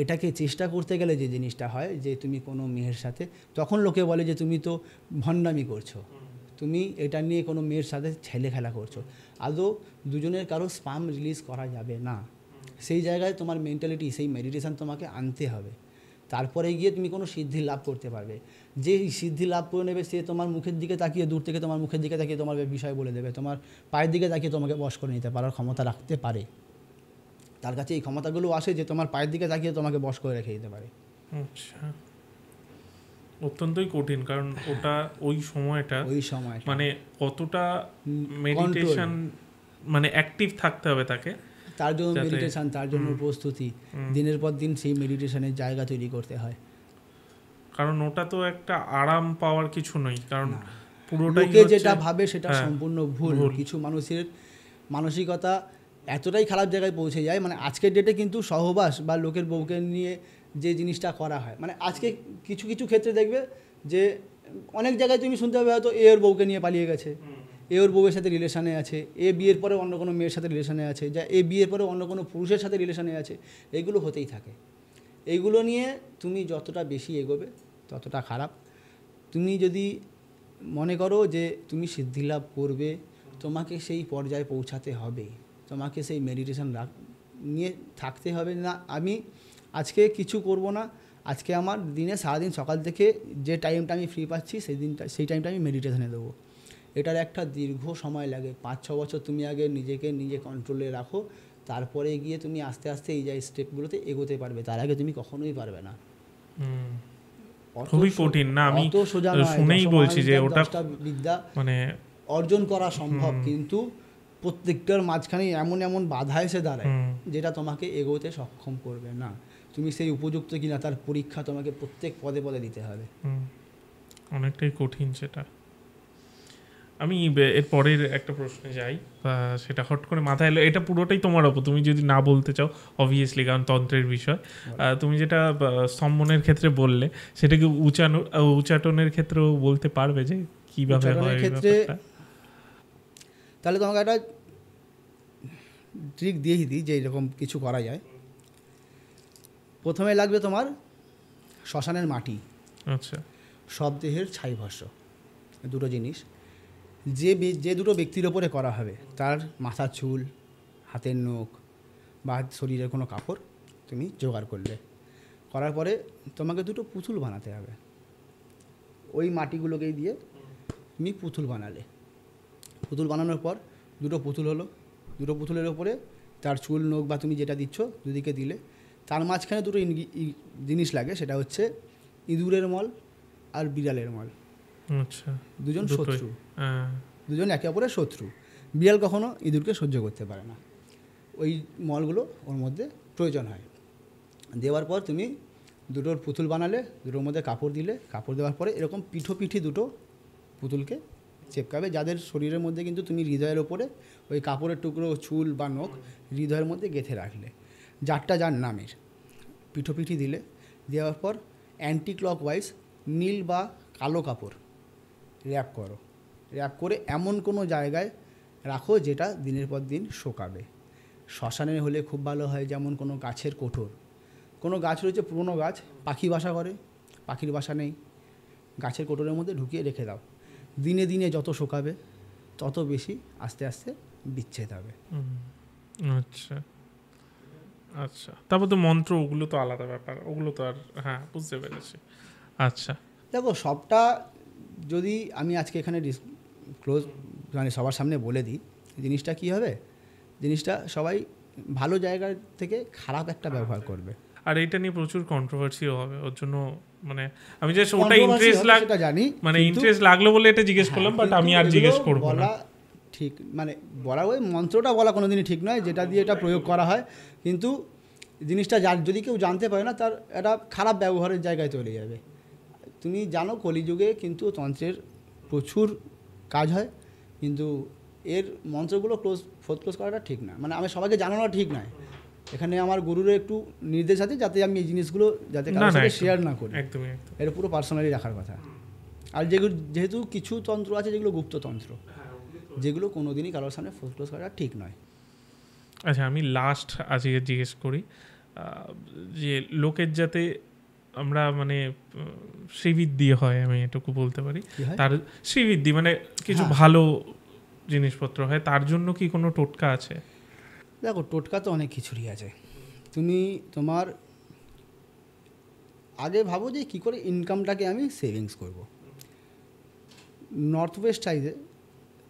এটাকে চেষ্টা করতে গেলে যে জিনিসটা হয়, যে তুমি কোনো মেয়ের সাথে, তখন লোকে বলে যে তুমি তো ভণ্ডামি করছো, তুমি এটা নিয়ে কোনো মেয়ের সাথে ছেলে খেলা করছো। আদৌ দুজনের কারো স্পাম রিলিজ করা যাবে না। সেই জায়গায় তোমার মেন্টালিটি, সেই মেডিটেশান তোমাকে আনতে হবে, তারপরে গিয়ে তুমি কোনো সিদ্ধি লাভ করতে পারবে। যে সিদ্ধি লাভ করে নেবে সে তোমার মুখের দিকে তাকিয়ে, দূর থেকে তোমার মুখের দিকে তাকিয়ে তোমার বিষয় বলে দেবে, তোমার পায়ের দিকে তাকিয়ে তোমাকে বশ করে নিতে পারার ক্ষমতা রাখতে পারে। তার কাছে এই ক্ষমতাগুলো আসে যে তোমার পায়ের দিকে তাকিয়ে তোমাকে বশ করে রেখে দিতে পারে। আচ্ছা, অত্যন্তই কঠিন, কারণ ওটা ওই সময়টা মানে কতটা মেডিটেশন মানে অ্যাক্টিভ থাকতে হবে তাকে, তার জন্য মেডিটেশন, তার জন্য প্রস্তুতি, দিনের পর দিন সেই মেডিটেশনের জায়গা তৈরি করতে হয়। কারণ ওটা তো একটা আরাম পাওয়ার কিছু নয়, কারণ পুরোটাই লোকে যেটা ভাবে সেটা সম্পূর্ণ ভুল। কিছু মানুষের মানসিকতা এতটাই খারাপ জায়গায় পৌঁছে যায়, মানে আজকের ডেটে কিন্তু সহবাস বা লোকের বউকে নিয়ে যে জিনিসটা করা হয়, মানে আজকে কিছু কিছু ক্ষেত্রে দেখবে যে অনেক জায়গায় তুমি শুনতে হবে হয়তো এর বউকে নিয়ে পালিয়ে গেছে, এর বউয়ের সাথে রিলেশনে আছে, এ বিয়ের পরে অন্য কোনো মেয়ের সাথে রিলেশনে আছে, যা এ বিয়ের পরে অন্য কোনো পুরুষের সাথে রিলেশনে আছে, এগুলো হতেই থাকে। এইগুলো নিয়ে তুমি যতটা বেশি এগোবে ততটা খারাপ। তুমি যদি মনে করো যে তুমি সিদ্ধি লাভ করবে, তোমাকে সেই পর্যায়ে পৌঁছাতে হবে, তোমাকে সেই মেডিটেশন নিয়ে থাকতে হবে। না আমি আজকে কিছু করব না, আজকে আমার দিনে সারাদিন সকাল থেকে যে টাইমটা আমি ফ্রি পাচ্ছি সেই টাইমটা আমি মেডিটেশনে দেবো। এটার একটা দীর্ঘ সময় লাগে, 5-6 বছর তুমি আগে নিজে কন্ট্রোলে রাখো, তারপরে গিয়ে তুমি আস্তে আস্তে এই যে স্টেপগুলোতে এগোতে পারবে। তার আগে তুমি কখনোই পারবে না। খুবই কঠিন না, আমি শুনেই বলছি যে ওটা বিদ্যা মানে অর্জন করা সম্ভব, কিন্তু প্রত্যেকটার মাঝখানে এমন এমন বাধা এসে দাঁড়ায় যেটা তোমাকে এগোতে সক্ষম করবে না। তুমি সেই উপযুক্ত কিনা তার পরীক্ষা তোমাকে প্রত্যেক পদে পদে দিতে হবে। অনেকটাই কঠিন সেটা। আমি এর পরের একটা প্রশ্নে যাই, সেটা হট করে মাথায় এলো, এটা পুরোটাই তোমার ওপর, তুমি যদি না বলতে চাও অবভিয়াসলি, কারণ তন্ত্রের বিষয়। তুমি যেটা স্তম্ভনের ক্ষেত্রে বললে সেটাকে উচ্চাটনের ক্ষেত্রেও বলতে পারবে যে কীভাবে হয় ক্ষেত্রে? তাহলে তোমাকে একটা ট্রিক দিয়ে দিই যে এরকম কিছু করা যায়। প্রথমে লাগবে তোমার শ্মশানের মাটি, আচ্ছা, সব দেহের ছাই ভস্য, দুটো জিনিস। যে দুটো ব্যক্তির ওপরে করা হবে তার মাথার চুল, হাতের নখ বা শরীরের কোনো কাপড় তুমি জোগাড় করলে, করার পরে তোমাকে দুটো পুতুল বানাতে হবে। ওই মাটিগুলোকেই দিয়ে তুমি পুতুল বানালে, পুতুল বানানোর পর দুটো পুতুল হলো, দুটো পুতুলের ওপরে তার চুল, নখ বা তুমি যেটা দিচ্ছ দুদিকে দিলে, তার মাঝখানে দুটো জিনিস লাগে, সেটা হচ্ছে ইঁদুরের মল আর বিড়ালের মল। আচ্ছা, দুজন শত্রু, দুজন একে অপরের শত্রু। বিড়াল কখনো ইঁদুরকে সহ্য করতে পারে না, ওই মলগুলো ওর মধ্যে প্রয়োজন হয়। দেওয়ার পর তুমি দুটোর পুতুল বানালে, দুটোর মধ্যে কাপড় দিলে, কাপড় দেওয়ার পরে এরকম পিঠোপিঠি দুটো পুতুলকে চেপকাবে, যাদের শরীরের মধ্যে কিন্তু তুমি হৃদয়ের ওপরে ওই কাপড়ের টুকরো, চুল বা নখ হৃদয়ের মধ্যে গেঁথে রাখলে, যার নামের পিঠোপিঠি দিলে। দেওয়ার পর অ্যান্টি ক্লকওয়াইজ নীল বা কালো কাপড় র্যাপ করো, র্যাপ করে এমন কোনো জায়গায় রাখো যেটা দিনের পর দিন শোকাবে। শ্মশানে হলে খুব ভালো হয়, যেমন কোনো গাছের কোঠর, কোনো গাছ রয়েছে পুরনো গাছ, পাখি বাসা করে, পাখির বাসা নেই, গাছের কোঠরের মধ্যে ঢুকিয়ে রেখে দাও। দিনে দিনে যত শোকাবে তত বেশি আস্তে আস্তে বিচ্ছেদ হবে। আচ্ছা আচ্ছা, তারপর তো মন্ত্র, ওগুলো তো আলাদা ব্যাপার, ওগুলো তো আর, হ্যাঁ বুঝতে পেরেছি। আচ্ছা দেখো, সবটা যদি আমি আজকে এখানে ক্লোজ মানে সবার সামনে বলে দিই, জিনিসটা কী হবে, জিনিসটা সবাই ভালো জায়গা থেকে খারাপ একটা ব্যবহার করবে, আর এটা নিয়ে প্রচুর কন্ট্রোভার্সিও হবে। ওর জন্য মানে আমি জাস্ট ওটা ইন্টারেস্ট জানি, মানে ইন্টারেস্ট লাগলো বলে এটা জিজ্ঞেস করলাম, বাট আমি আর জিজ্ঞেস করবো না। ঠিক মানে বলা, ওই মন্ত্রটা বলা কোনোদিনই ঠিক নয় যেটা দিয়ে এটা প্রয়োগ করা হয়, কিন্তু জিনিসটা যদি কেউ জানতে পারে না, তার একটা খারাপ ব্যবহারের জায়গায় চলে যাবে। তুমি জানো কলিযুগে কিন্তু তন্ত্রের প্রচুর কাজ হয়, কিন্তু এর মন্ত্রগুলো ক্লোজ করাটা ঠিক না, মানে আমি সবাইকে জানানোটা ঠিক নয়। এখানে আমার গুরুর একটু নির্দেশ আছে যাতে আমি এই জিনিসগুলো যাতে কারোর সাথে শেয়ার না করি, এটা পুরো পার্সোনালি রাখার কথা। আর যেহেতু কিছু তন্ত্র আছে যেগুলো গুপ্ততন্ত্র, যেগুলো কোনোদিনই কারোর সামনে ক্লোজ করা ঠিক নয়। আচ্ছা, আমি লাস্ট আজকে জিজ্ঞেস করি যে লোকের যাতে আমরা মানে শ্রীবৃদ্ধি হয়, আমি এটুকু বলতে পারি, তার শ্রীবৃদ্ধি মানে কিছু ভালো জিনিসপত্র হয়, তার জন্য কি কোনো টোটকা আছে? দেখো, টোটকা তো অনেক কিছুরই আছে। তুমি তোমার আগে ভাবো যে কী করে ইনকামটাকে আমি সেভিংস করব। নর্থ ওয়েস্ট সাইডে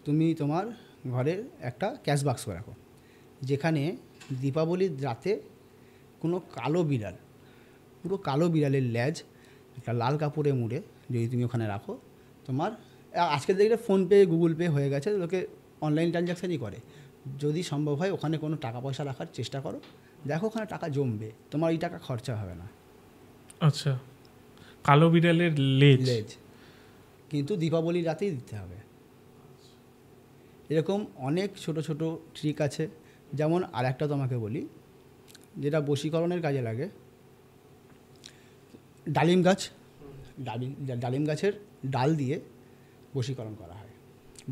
তুমি তোমার ঘরের একটা ক্যাশ বাক্স রাখো, যেখানে দীপাবলির রাতে কোনো কালো বিড়াল, পুরো কালো বিড়ালের ল্যাজ একটা লাল কাপড়ে মুড়ে যদি তুমি ওখানে রাখো, তোমার আজকের দিকে ফোনপে গুগল পে হয়ে গেছে, লোকে অনলাইন ট্রানজ্যাকশানই করে, যদি সম্ভব হয় ওখানে কোনো টাকা পয়সা রাখার চেষ্টা করো, দেখো ওখানে টাকা জমবে, তোমার এই টাকা খরচা হবে না। আচ্ছা, কালো বিড়ালের লেজ লেজ কিন্তু দীপাবলির রাতেই দিতে হবে। এরকম অনেক ছোট ছোট ট্রিক আছে। যেমন আর একটা তোমাকে বলি, যেটা বশীকরণের কাজে লাগে, ডালিম গাছ, ডালিম গাছের ডাল দিয়ে বশীকরণ করা হয়,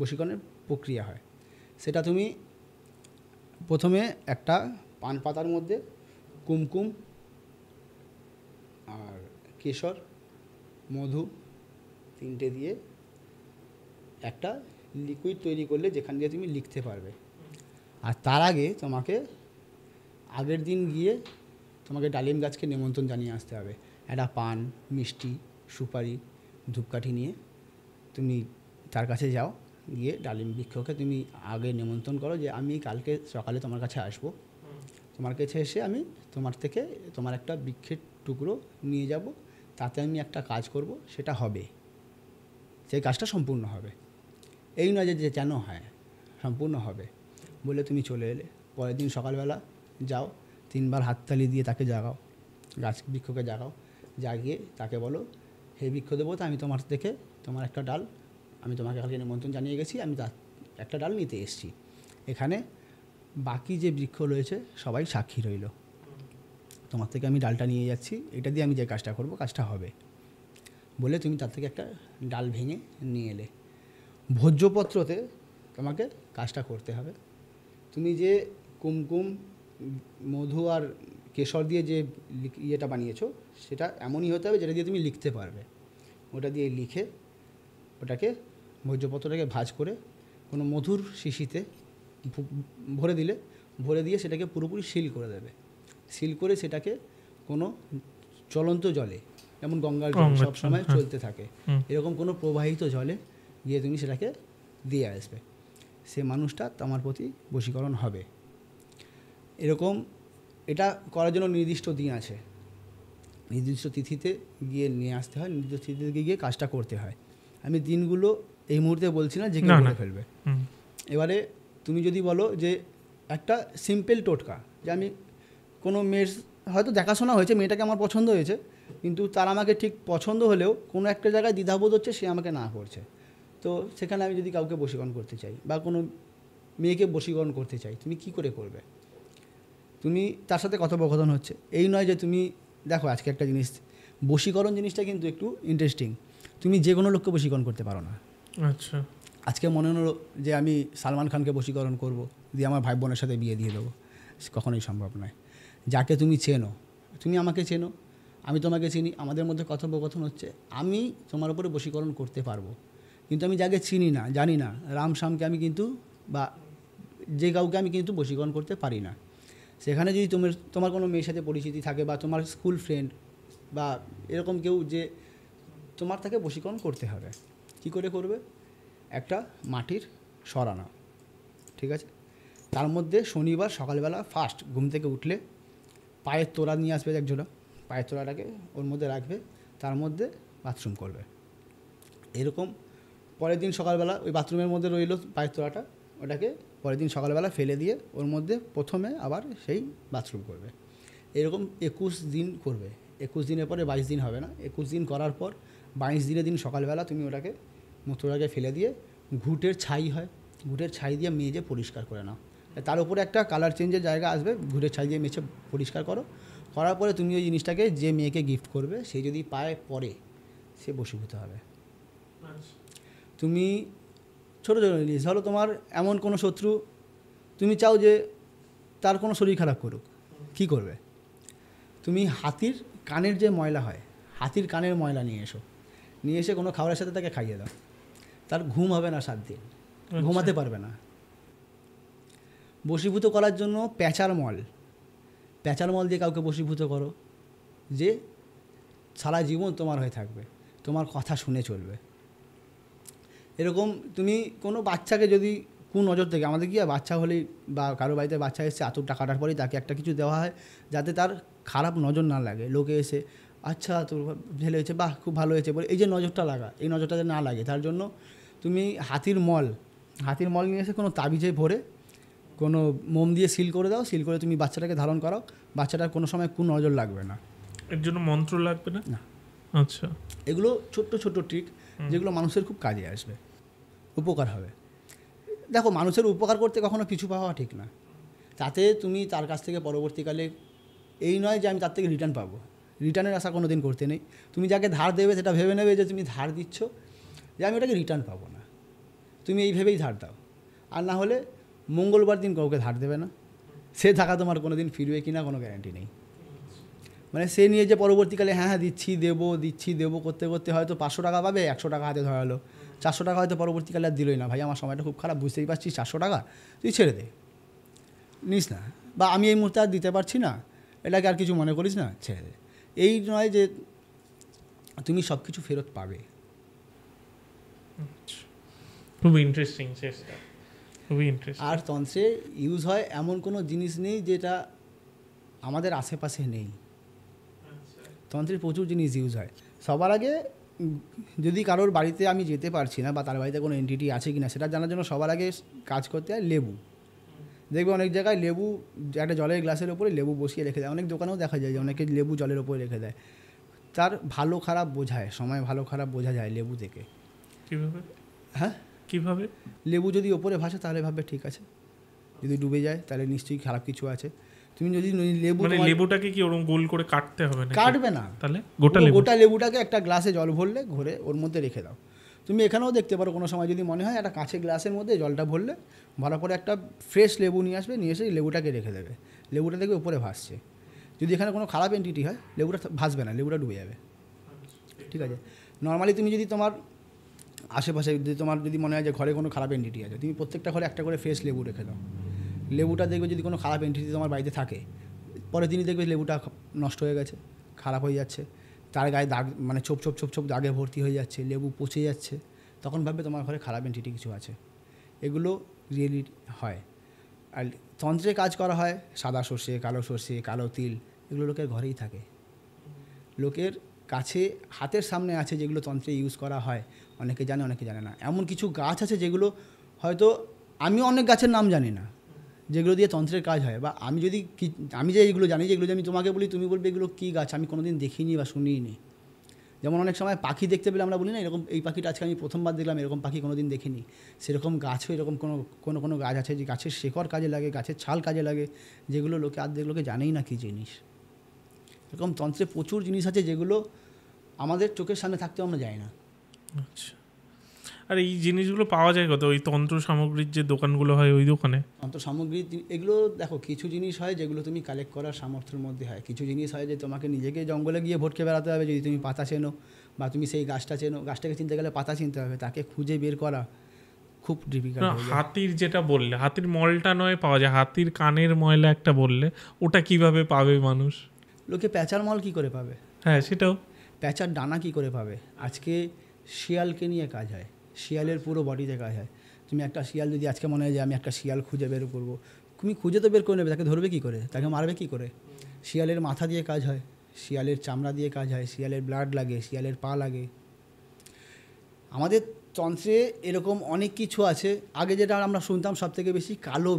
বশীকরণের প্রক্রিয়া হয়। সেটা তুমি প্রথমে একটা পান পাতার মধ্যে কুমকুম আর কেশর, মধু 3টে দিয়ে একটা লিকুইড তৈরি করলে যেখান দিয়ে তুমি লিখতে পারবে। আর তার আগে তোমাকে আগের দিন গিয়ে তোমাকে ডালিম গাছকে নিমন্ত্রণ জানিয়ে আসতে হবে। একটা পান, মিষ্টি, সুপারি, ধূপকাঠি নিয়ে তুমি তার কাছে যাও, গিয়ে ডালিম বৃক্ষকে তুমি আগে নিমন্ত্রণ করো যে আমি কালকে সকালে তোমার কাছে আসবো, তোমার কাছে এসে আমি তোমার থেকে তোমার একটা বৃক্ষের টুকরো নিয়ে যাব, তাতে আমি একটা কাজ করব, সেটা হবে, সেই কাজটা সম্পূর্ণ হবে। এই নয় যে যেন হয়, সম্পূর্ণ হবে বলে তুমি চলে এলে। পরের দিন সকালবেলা যাও, 3বার হাততালি দিয়ে তাকে জাগাও, গাছ বৃক্ষকে জাগাও, জাগিয়ে তাকে বলো, হে বৃক্ষ দেবতা, আমি তোমার থেকে তোমার একটা ডাল, আমি তোমাকে কালকে নিমন্ত্রণ জানিয়ে গেছি, আমি তার একটা ডাল নিতে এসেছি, এখানে বাকি যে বৃক্ষ রয়েছে সবাই সাক্ষী রইল, তোমার থেকে আমি ডালটা নিয়ে যাচ্ছি, এটা দিয়ে আমি যে কাজটা করব কাজটা হবে বলে তুমি তার থেকে একটা ডাল ভেঙে নিয়ে এলে। ভোজ্যপত্রতে তোমাকে কাজটা করতে হবে। তুমি যে কুমকুম, মধু আর কেশর দিয়ে যে ইয়েটা বানিয়েছো, সেটা এমনই হতে হবে যেটা দিয়ে তুমি লিখতে পারবে। ওটা দিয়ে লিখে ওটাকে ভোজ্যপত্রটাকে ভাঁজ করে কোনো মধুর শিশিতে ভরে দিয়ে সেটাকে পুরোপুরি সিল করে দেবে। সিল করে সেটাকে কোনো চলন্ত জলে, যেমন গঙ্গার জল সবসময় চলতে থাকে, এরকম কোনো প্রবাহিত জলে গিয়ে তুমি সেটাকে দিয়ে আসবে, সে মানুষটা তোমার প্রতি বশীকরণ হবে। এরকম এটা করার জন্য নির্দিষ্ট দিন আছে, নির্দিষ্ট তিথিতে গিয়ে নিয়ে আসতে হয়, নির্দিষ্ট তিথিতে গিয়ে কাজটা করতে হয়। আমি দিনগুলো এই মুহূর্তে বলছি না, যে কেউ করে ফেলবে। এবারে তুমি যদি বলো যে একটা সিম্পল টোটকা, যে আমি কোনো মেয়ের হয়তো দেখাশোনা হয়েছে, মেয়েটাকে আমার পছন্দ হয়েছে, কিন্তু তার আমাকে ঠিক পছন্দ হলেও কোনো একটা জায়গায় দ্বিধাবোধ হচ্ছে, সে আমাকে না করছে, তো সেখানে আমি যদি কাউকে বশীকরণ করতে চাই বা কোনো মেয়েকে বশীকরণ করতে চাই, তুমি কি করে করবে? তুমি তার সাথে কথোপকথন হচ্ছে, এই নয় যে তুমি দেখো আজকে একটা জিনিস, বশীকরণ জিনিসটা কিন্তু একটু ইন্টারেস্টিং। তুমি যে কোনো লোককে বশীকরণ করতে পারো না। আচ্ছা, আজকে মনে হলো যে আমি সালমান খানকে বশীকরণ করব, দিয়ে আমার ভাই বোনের সাথে বিয়ে দিয়ে দেবো, কখনোই সম্ভব নয়। যাকে তুমি চেনো, তুমি আমাকে চেনো, আমি তোমাকে চিনি, আমাদের মধ্যে কথোপকথন হচ্ছে, আমি তোমার উপরে বশীকরণ করতে পারবো। কিন্তু আমি যাকে চিনি না, জানি না, রাম শ্যামকে আমি কিন্তু, বা যে কাউকে আমি কিন্তু বশীকরণ করতে পারি না। সেখানে যদি তোমার কোনো মেয়ের সাথে পরিচিতি থাকে, বা তোমার স্কুল ফ্রেন্ড বা এরকম কেউ, যে তোমার তাকে বশীকরণ করতে হবে, কি করে করবে? একটা মাটির সরা নাও, ঠিক আছে, তার মধ্যে শনিবার সকালবেলা ফার্স্ট ঘুম থেকে উঠলে পায়ের তোড়া নিয়ে আসবে একজোড়া, পায়ের তোড়াটাকে ওর মধ্যে রাখবে, তার মধ্যে বাথরুম করবে। এরকম পরের দিন সকালবেলা ওই বাথরুমের মধ্যে রইল পায়ের তোড়াটা, ওটাকে পরের দিন সকালবেলা ফেলে দিয়ে ওর মধ্যে প্রথমে আবার সেই বাথরুম করবে। এরকম 21 দিন করবে। 21 দিনের পরে 22 দিন হবে না, 21 দিন করার পর 22 দিনের দিন সকালবেলা তুমি ওটাকে মূত্রটাকে ফেলে দিয়ে ঘুটের ছাই হয়, ঘুটের ছাই দিয়ে মেজে পরিষ্কার করে নাও, তার উপরে একটা কালার চেঞ্জের জায়গা আসবে, ঘুটের ছাই দিয়ে মেছে পরিষ্কার করো। করার পরে তুমি ওই জিনিসটাকে যে মেয়েকে গিফট করবে, সে যদি পায়ে পরে, সে বশীভূত হবে। তুমি ছোটো ছোটো জিনিস, ধরো তোমার এমন কোনো শত্রু, তুমি চাও যে তার কোনো শরীর খারাপ করুক, কি করবে? তুমি হাতির কানের যে ময়লা হয়, হাতির কানের ময়লা নিয়ে এসে কোনো খাবারের সাথে তাকে খাইয়ে দাও, তার ঘুম হবে না 7 দিন, ঘুমাতে পারবে না। বশীভূত করার জন্য প্যাঁচার মল দিয়ে কাউকে বশীভূত করো, যে সারা জীবন তোমার হয়ে থাকবে, তোমার কথা শুনে চলবে। এরকম তুমি কোনো বাচ্চাকে যদি কোন নজর থেকে আমাদের কি বাচ্চা হলেই বা কারো বাড়িতে বাচ্চা এসে আতুরটা কাটার পরেই তাকে একটা কিছু দেওয়া হয় যাতে তার খারাপ নজর না লাগে। লোকে এসে আচ্ছা তোর ছেলে হয়েছে, বাহ খুব ভালো হয়েছে বলে এই যে নজরটা লাগা, এই নজরটা না লাগে তার জন্য তুমি হাতির মল নিয়ে এসে কোনো তাবিজে ভরে কোনো মোম দিয়ে সিল করে দাও, সিল করে তুমি বাচ্চাটাকে ধারণ করাও, বাচ্চাটার কোনো সময় কোন নজর লাগবে না। এর জন্য মন্ত্র লাগবে না? না। আচ্ছা, এগুলো ছোট্ট ছোট্ট ট্রিক যেগুলো মানুষের খুব কাজে আসবে, উপকার হবে। দেখো, মানুষের উপকার করতে কখনো পিছু পাওয়া ঠিক না। তাতে তুমি তার কাছ থেকে পরবর্তীকালে এই নয় যে আমি তার থেকে রিটার্ন পাবো, রিটার্নের আশা কোনো দিন করতে নেই। তুমি যাকে ধার দেবে সেটা ভেবে নেবে যে তুমি ধার দিচ্ছ, যে আমি ওটাকে রিটার্ন পাবো না, তুমি এই ভেবেই ধার দাও। আর না হলে মঙ্গলবার দিন কাউকে ধার দেবে না, সে টাকা তোমার কোনো দিন ফিরবে কি না কোনো গ্যারান্টি নেই। মানে সে নিয়ে যে পরবর্তীকালে হ্যাঁ দিচ্ছি দেবো করতে করতে হয়তো 500 টাকা পাবে, 100 টাকা হাতে ধরালো, 400 টাকা হয়তো পরবর্তীকালে আর দিলই না। ভাই আমার সময়টা খুব খারাপ, বুঝতেই পারছিস, 400 টাকা তুই ছেড়ে দে, নিস না, বা আমি এই মুহূর্তে আর দিতে পারছি না, এটাকে আর কিছু মনে করিস না, ছেড়ে দে। এই নয় যে তুমি সব কিছু ফেরত পাবে। খুব ইন্টারেস্টিং চেষ্টা, খুবই ইন্টারেস্টিং। আর তন্ত্রে ইউজ হয় এমন কোনো জিনিস নেই যেটা আমাদের আশেপাশে নেই। তন্ত্রের প্রচুর জিনিস ইউজ হয়। সবার আগে যদি কারোর বাড়িতে আমি যেতে পারছি না বা তার বাড়িতে কোনো এন্টিটি আছে কি না সেটা জানার জন্য সবার আগে কাজ করতে হয় লেবু। দেখবে অনেক জায়গায় লেবু একটা জলের গ্লাসের ওপরে লেবু বসিয়ে রেখে দেয়, অনেক দোকানেও দেখা যায় যে অনেকে লেবু জলের ওপরে রেখে দেয়। তার ভালো খারাপ বোঝায়, সময় ভালো খারাপ বোঝা যায় লেবু থেকে। কীভাবে? হ্যাঁ, কীভাবে? লেবু যদি ওপরে ভাসে তাহলে ভাববে ঠিক আছে, যদি ডুবে যায় তাহলে নিশ্চয়ই খারাপ কিছু আছে। তুমি যদি লেবু, মানে লেবুটাকে কি ওরকম গোল করে কাটতে হবে না? কাটবে না, তাহলে গোটা লেবুটাকে একটা গ্লাসে জল ভরলে ঘরে ওর মধ্যে রেখে দাও। তুমি এখানেও দেখতে পারো কোনো সময় যদি মনে হয় একটা কাঁচের গ্লাসের মধ্যে জলটা ভরলে ভরার পরে একটা ফ্রেশ লেবু নিয়ে আসবে, নিয়ে এসে লেবুটাকে রেখে দেবে, লেবুটা দেখবে উপরে ভাসছে। যদি এখানে কোনো খারাপ এন্টিটি হয় লেবুটা ভাসবে না, লেবুটা ডুবে যাবে। ঠিক আছে, নর্মালি তুমি যদি তোমার আশেপাশে যদি মনে হয় যে ঘরে কোনো খারাপ এন্টিটি আছে, তুমি প্রত্যেকটা ঘরে একটা করে ফ্রেশ লেবু রেখে দাও। লেবুটা দেখবে যদি কোনো খারাপ এন্টিটি তোমার বাড়িতে থাকে, পরে তিনি দেখবে লেবুটা নষ্ট হয়ে গেছে, খারাপ হয়ে যাচ্ছে, তার গায়ে দাগ মানে ছোপ ছোপ ছোপ ছোপ দাগে ভর্তি হয়ে যাচ্ছে, লেবু পচে যাচ্ছে, তখন ভাববে তোমার ঘরে খারাপ এন্টিটি কিছু আছে। এগুলো রিয়েলি হয়। আর তন্ত্রে কাজ করা হয় সাদা সর্ষে, কালো তিল, এগুলো লোকের ঘরেই থাকে, লোকের কাছে হাতের সামনে আছে, যেগুলো তন্ত্রে ইউজ করা হয়। অনেকে জানে, অনেকে জানে না। এমন কিছু গাছ আছে যেগুলো হয়তো আমি অনেক গাছের নাম জানি না, যেগুলো দিয়ে তন্ত্রের কাজ হয়। বা আমি যে এগুলো জানি, যেগুলো আমি তোমাকে বলি তুমি বলবে এগুলো কী গাছ, আমি কোনোদিন দেখিনি বা শুনিনি। যেমন অনেক সময় পাখি দেখতে পেলে আমরা বলি না এরকম এই পাখিটা আজকে আমি প্রথমবার দেখলাম, এরকম পাখি কোনোদিন দেখিনি। সেরকম গাছও এরকম কোনো গাছ আছে যে গাছের শেকড় কাজে লাগে, গাছের ছাল কাজে লাগে, যেগুলো লোকে লোকে জানেই না কী জিনিস। এরকম তন্ত্রে প্রচুর জিনিস আছে যেগুলো আমাদের চোখের সামনে থাকতেও আমরা যাই না। আচ্ছা, আর এই জিনিসগুলো পাওয়া যায় কত? ওই তন্ত্র সামগ্রীর যে দোকানগুলো হয় ওই দোকানে? তন্ত্র সামগ্রী এগুলো দেখো, কিছু জিনিস হয় যেগুলো তুমি কালেক্ট করার সামর্থ্যের মধ্যে হয়, কিছু জিনিস হয় যে তোমাকে নিজেকে জঙ্গলে গিয়ে ভটকে বেড়াতে হবে। যদি তুমি পাতা চেনো বা তুমি সেই গাছটা চেনো, গাছটাকে চিনতে গেলে পাতা চিনতে হবে, তাকে খুঁজে বের করা খুব ডিফিকাল্ট। হাতির যেটা বললে, হাতির মলটা নয় পাওয়া যায়, হাতির কানের ময়লা একটা বললে, ওটা কিভাবে পাবে মানুষ? লোকে প্যাঁচার মল কি করে পাবে? হ্যাঁ, সেটাও। প্যাঁচার ডানা কি করে পাবে? আজকে শিয়ালকে নিয়ে কাজ হয়, শিয়ালের পুরো বডিতে কাজ হয়। তুমি একটা শিয়াল যদি আজকে মনে হয় যে আমি একটা শিয়াল খুঁজে বের করবো, তুমি খুঁজে তো বের করে নেবে, তাকে ধরবে কী করে, তাকে মারবে কী করে? শিয়ালের মাথা দিয়ে কাজ হয়, শিয়ালের চামড়া দিয়ে কাজ হয়, শিয়ালের ব্লাড লাগে, শিয়ালের পা লাগে। আমাদের তন্ত্রে এরকম অনেক কিছু আছে। আগে যেটা আমরা শুনতাম সবথেকে বেশি কালো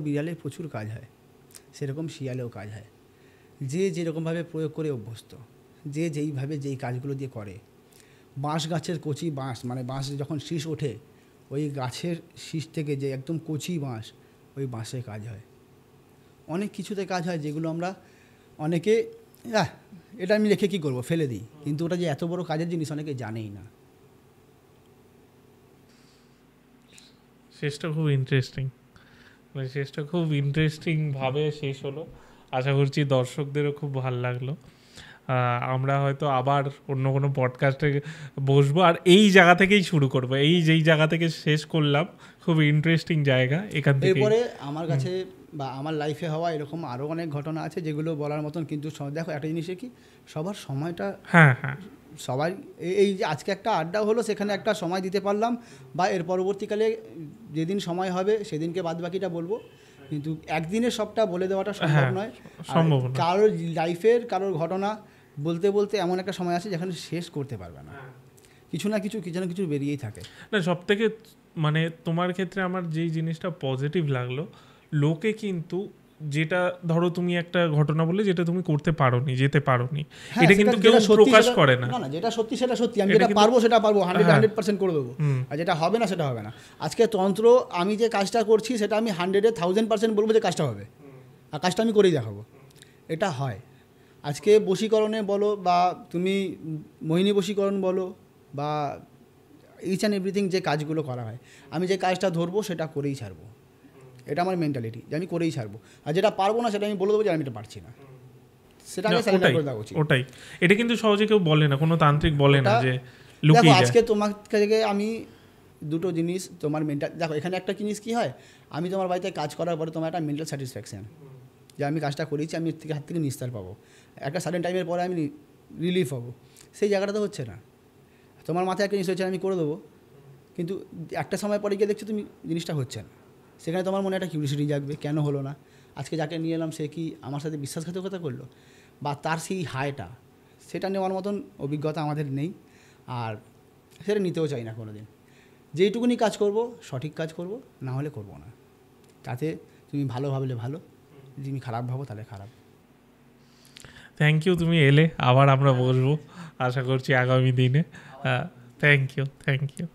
বিড়ালের প্রচুর কাজ হয়, সেরকম শিয়ালেও কাজ হয়। যে যেরকমভাবে প্রয়োগ করে অভ্যস্ত, যে যেইভাবে যেই কাজগুলো দিয়ে করে। বাঁশ গাছের কচি বাঁশ, মানে বাঁশ যখন শীষ ওঠে, ওই গাছের শীষ থেকে যে একদম কচি বাঁশ, ওই বাঁশে কাজ হয়। অনেক কিছুতে কাজ হয় যেগুলো আমরা অনেকে এটা আমি রেখে কী করবো, ফেলে দিই, কিন্তু ওটা যে এত বড় কাজের জিনিস অনেকে জানেই না। শেষটা খুব ইন্টারেস্টিংভাবে শেষ হলো। আশা করছি দর্শকদেরও খুব ভালো লাগলো। আমরা হয়তো আবার অন্য কোনো পডকাস্টে বসবো, আর এই জায়গা থেকেই শুরু করবো। যেই জায়গা থেকে শেষ করলাম, খুব ইন্টারেস্টিং জায়গা। এখান থেকে এরপরে আমার কাছে বা আমার লাইফে হওয়া এরকম আরও অনেক ঘটনা আছে যেগুলো বলার মতন, কিন্তু দেখো একটা জিনিসে কি, সবার সময়টা সবাই এই যে আজকে একটা আড্ডা হলো, সেখানে একটা সময় দিতে পারলাম, বা এর পরবর্তীকালে যেদিন সময় হবে সেদিনকে বাদ বাকিটা বলবো, কিন্তু একদিনে সবটা বলে দেওয়াটা সম্ভব নয়। কারোর লাইফের কারোর ঘটনা বলতে বলতে এমন একটা সময় আছে যেখানে শেষ করতে পারবে না, কিছু না কিছু বেরিয়েই থাকে। না, সব থেকে মানে তোমার ক্ষেত্রে আমার যেই জিনিসটা পজিটিভ লাগলো, লোকে কিন্তু যেটা ধরো তুমি একটা ঘটনা বলে যেটা তুমি করতে পারোনি, যেতে পারোনি, এটা কিন্তু কেউ প্রকাশ করে না। না, যেটা সত্যি সেটা সত্যি, আমি যেটা পারবো সেটা পারবো, 100% করে দেবো, আর যেটা হবে না সেটা হবে না। আজকে তন্ত্র আমি যে কাজটা করছি সেটা আমি 100,000% বলবো যে কাজটা হবে, আর কাজটা আমি করেই দেখাবো, এটা হয়। আজকে বশীকরণে বলো, বা তুমি মোহিনী বশীকরণ বলো, বা ইচ অ্যান্ড এভরিথিং যে কাজগুলো করা হয়, আমি যে কাজটা ধরবো সেটা করেই ছাড়বো, এটা আমার মেন্টালিটি যে আমি করেই ছাড়বো। আর যেটা পারবো না সেটা আমি বলে দেবো যে আমি এটা পারছি না, সেটা আগে স্যালেন্ডার করে দেওয়া উচিত। ওটাই, এটা কিন্তু সহজে কেউ বলে না, কোনো তান্ত্রিক বলে না যে লুকিয়ে যায়। আজকে তোমার থেকে আমি দুটো জিনিস, তোমার মেন্টাল, দেখো এখানে একটা জিনিস কী হয়, আমি তোমার বাড়িতে কাজ করার পরে তোমার একটা মেন্টাল স্যাটিসফ্যাকশান, যে আমি কাজটা করেছি, আমি হাত থেকে নিস্তার পাবো, একটা সার্টেন টাইমের পরে আমি রিলিফ হবো, সেই জায়গাটা তো হচ্ছে না। তোমার মাথায় একটা জিনিস হচ্ছে আমি করে দেবো, কিন্তু একটা সময় পরে গিয়ে দেখছো তুমি জিনিসটা হচ্ছে না, সেখানে তোমার মনে একটা কিউরিয়াসিটি জাগবে, কেন হলো না, আজকে যাকে নিয়ে এলাম সে কি আমার সাথে বিশ্বাসঘাতকতা করলো, বা তার সেই হাইটা, সেটা নেওয়ার মতন অভিজ্ঞতা আমাদের নেই, আর সেটা নিতেও চাই না কোনো দিন। যেইটুকুনি কাজ করব সঠিক কাজ করব, না হলে করব না, তাতে তুমি ভালো ভাবলে ভালো, যদি তুমি খারাপ ভাবো তাহলে খারাপ। থ্যাংক ইউ, তুমি এলে, আবার আমরা বসবো আশা করছি আগামী দিনে। Thank you.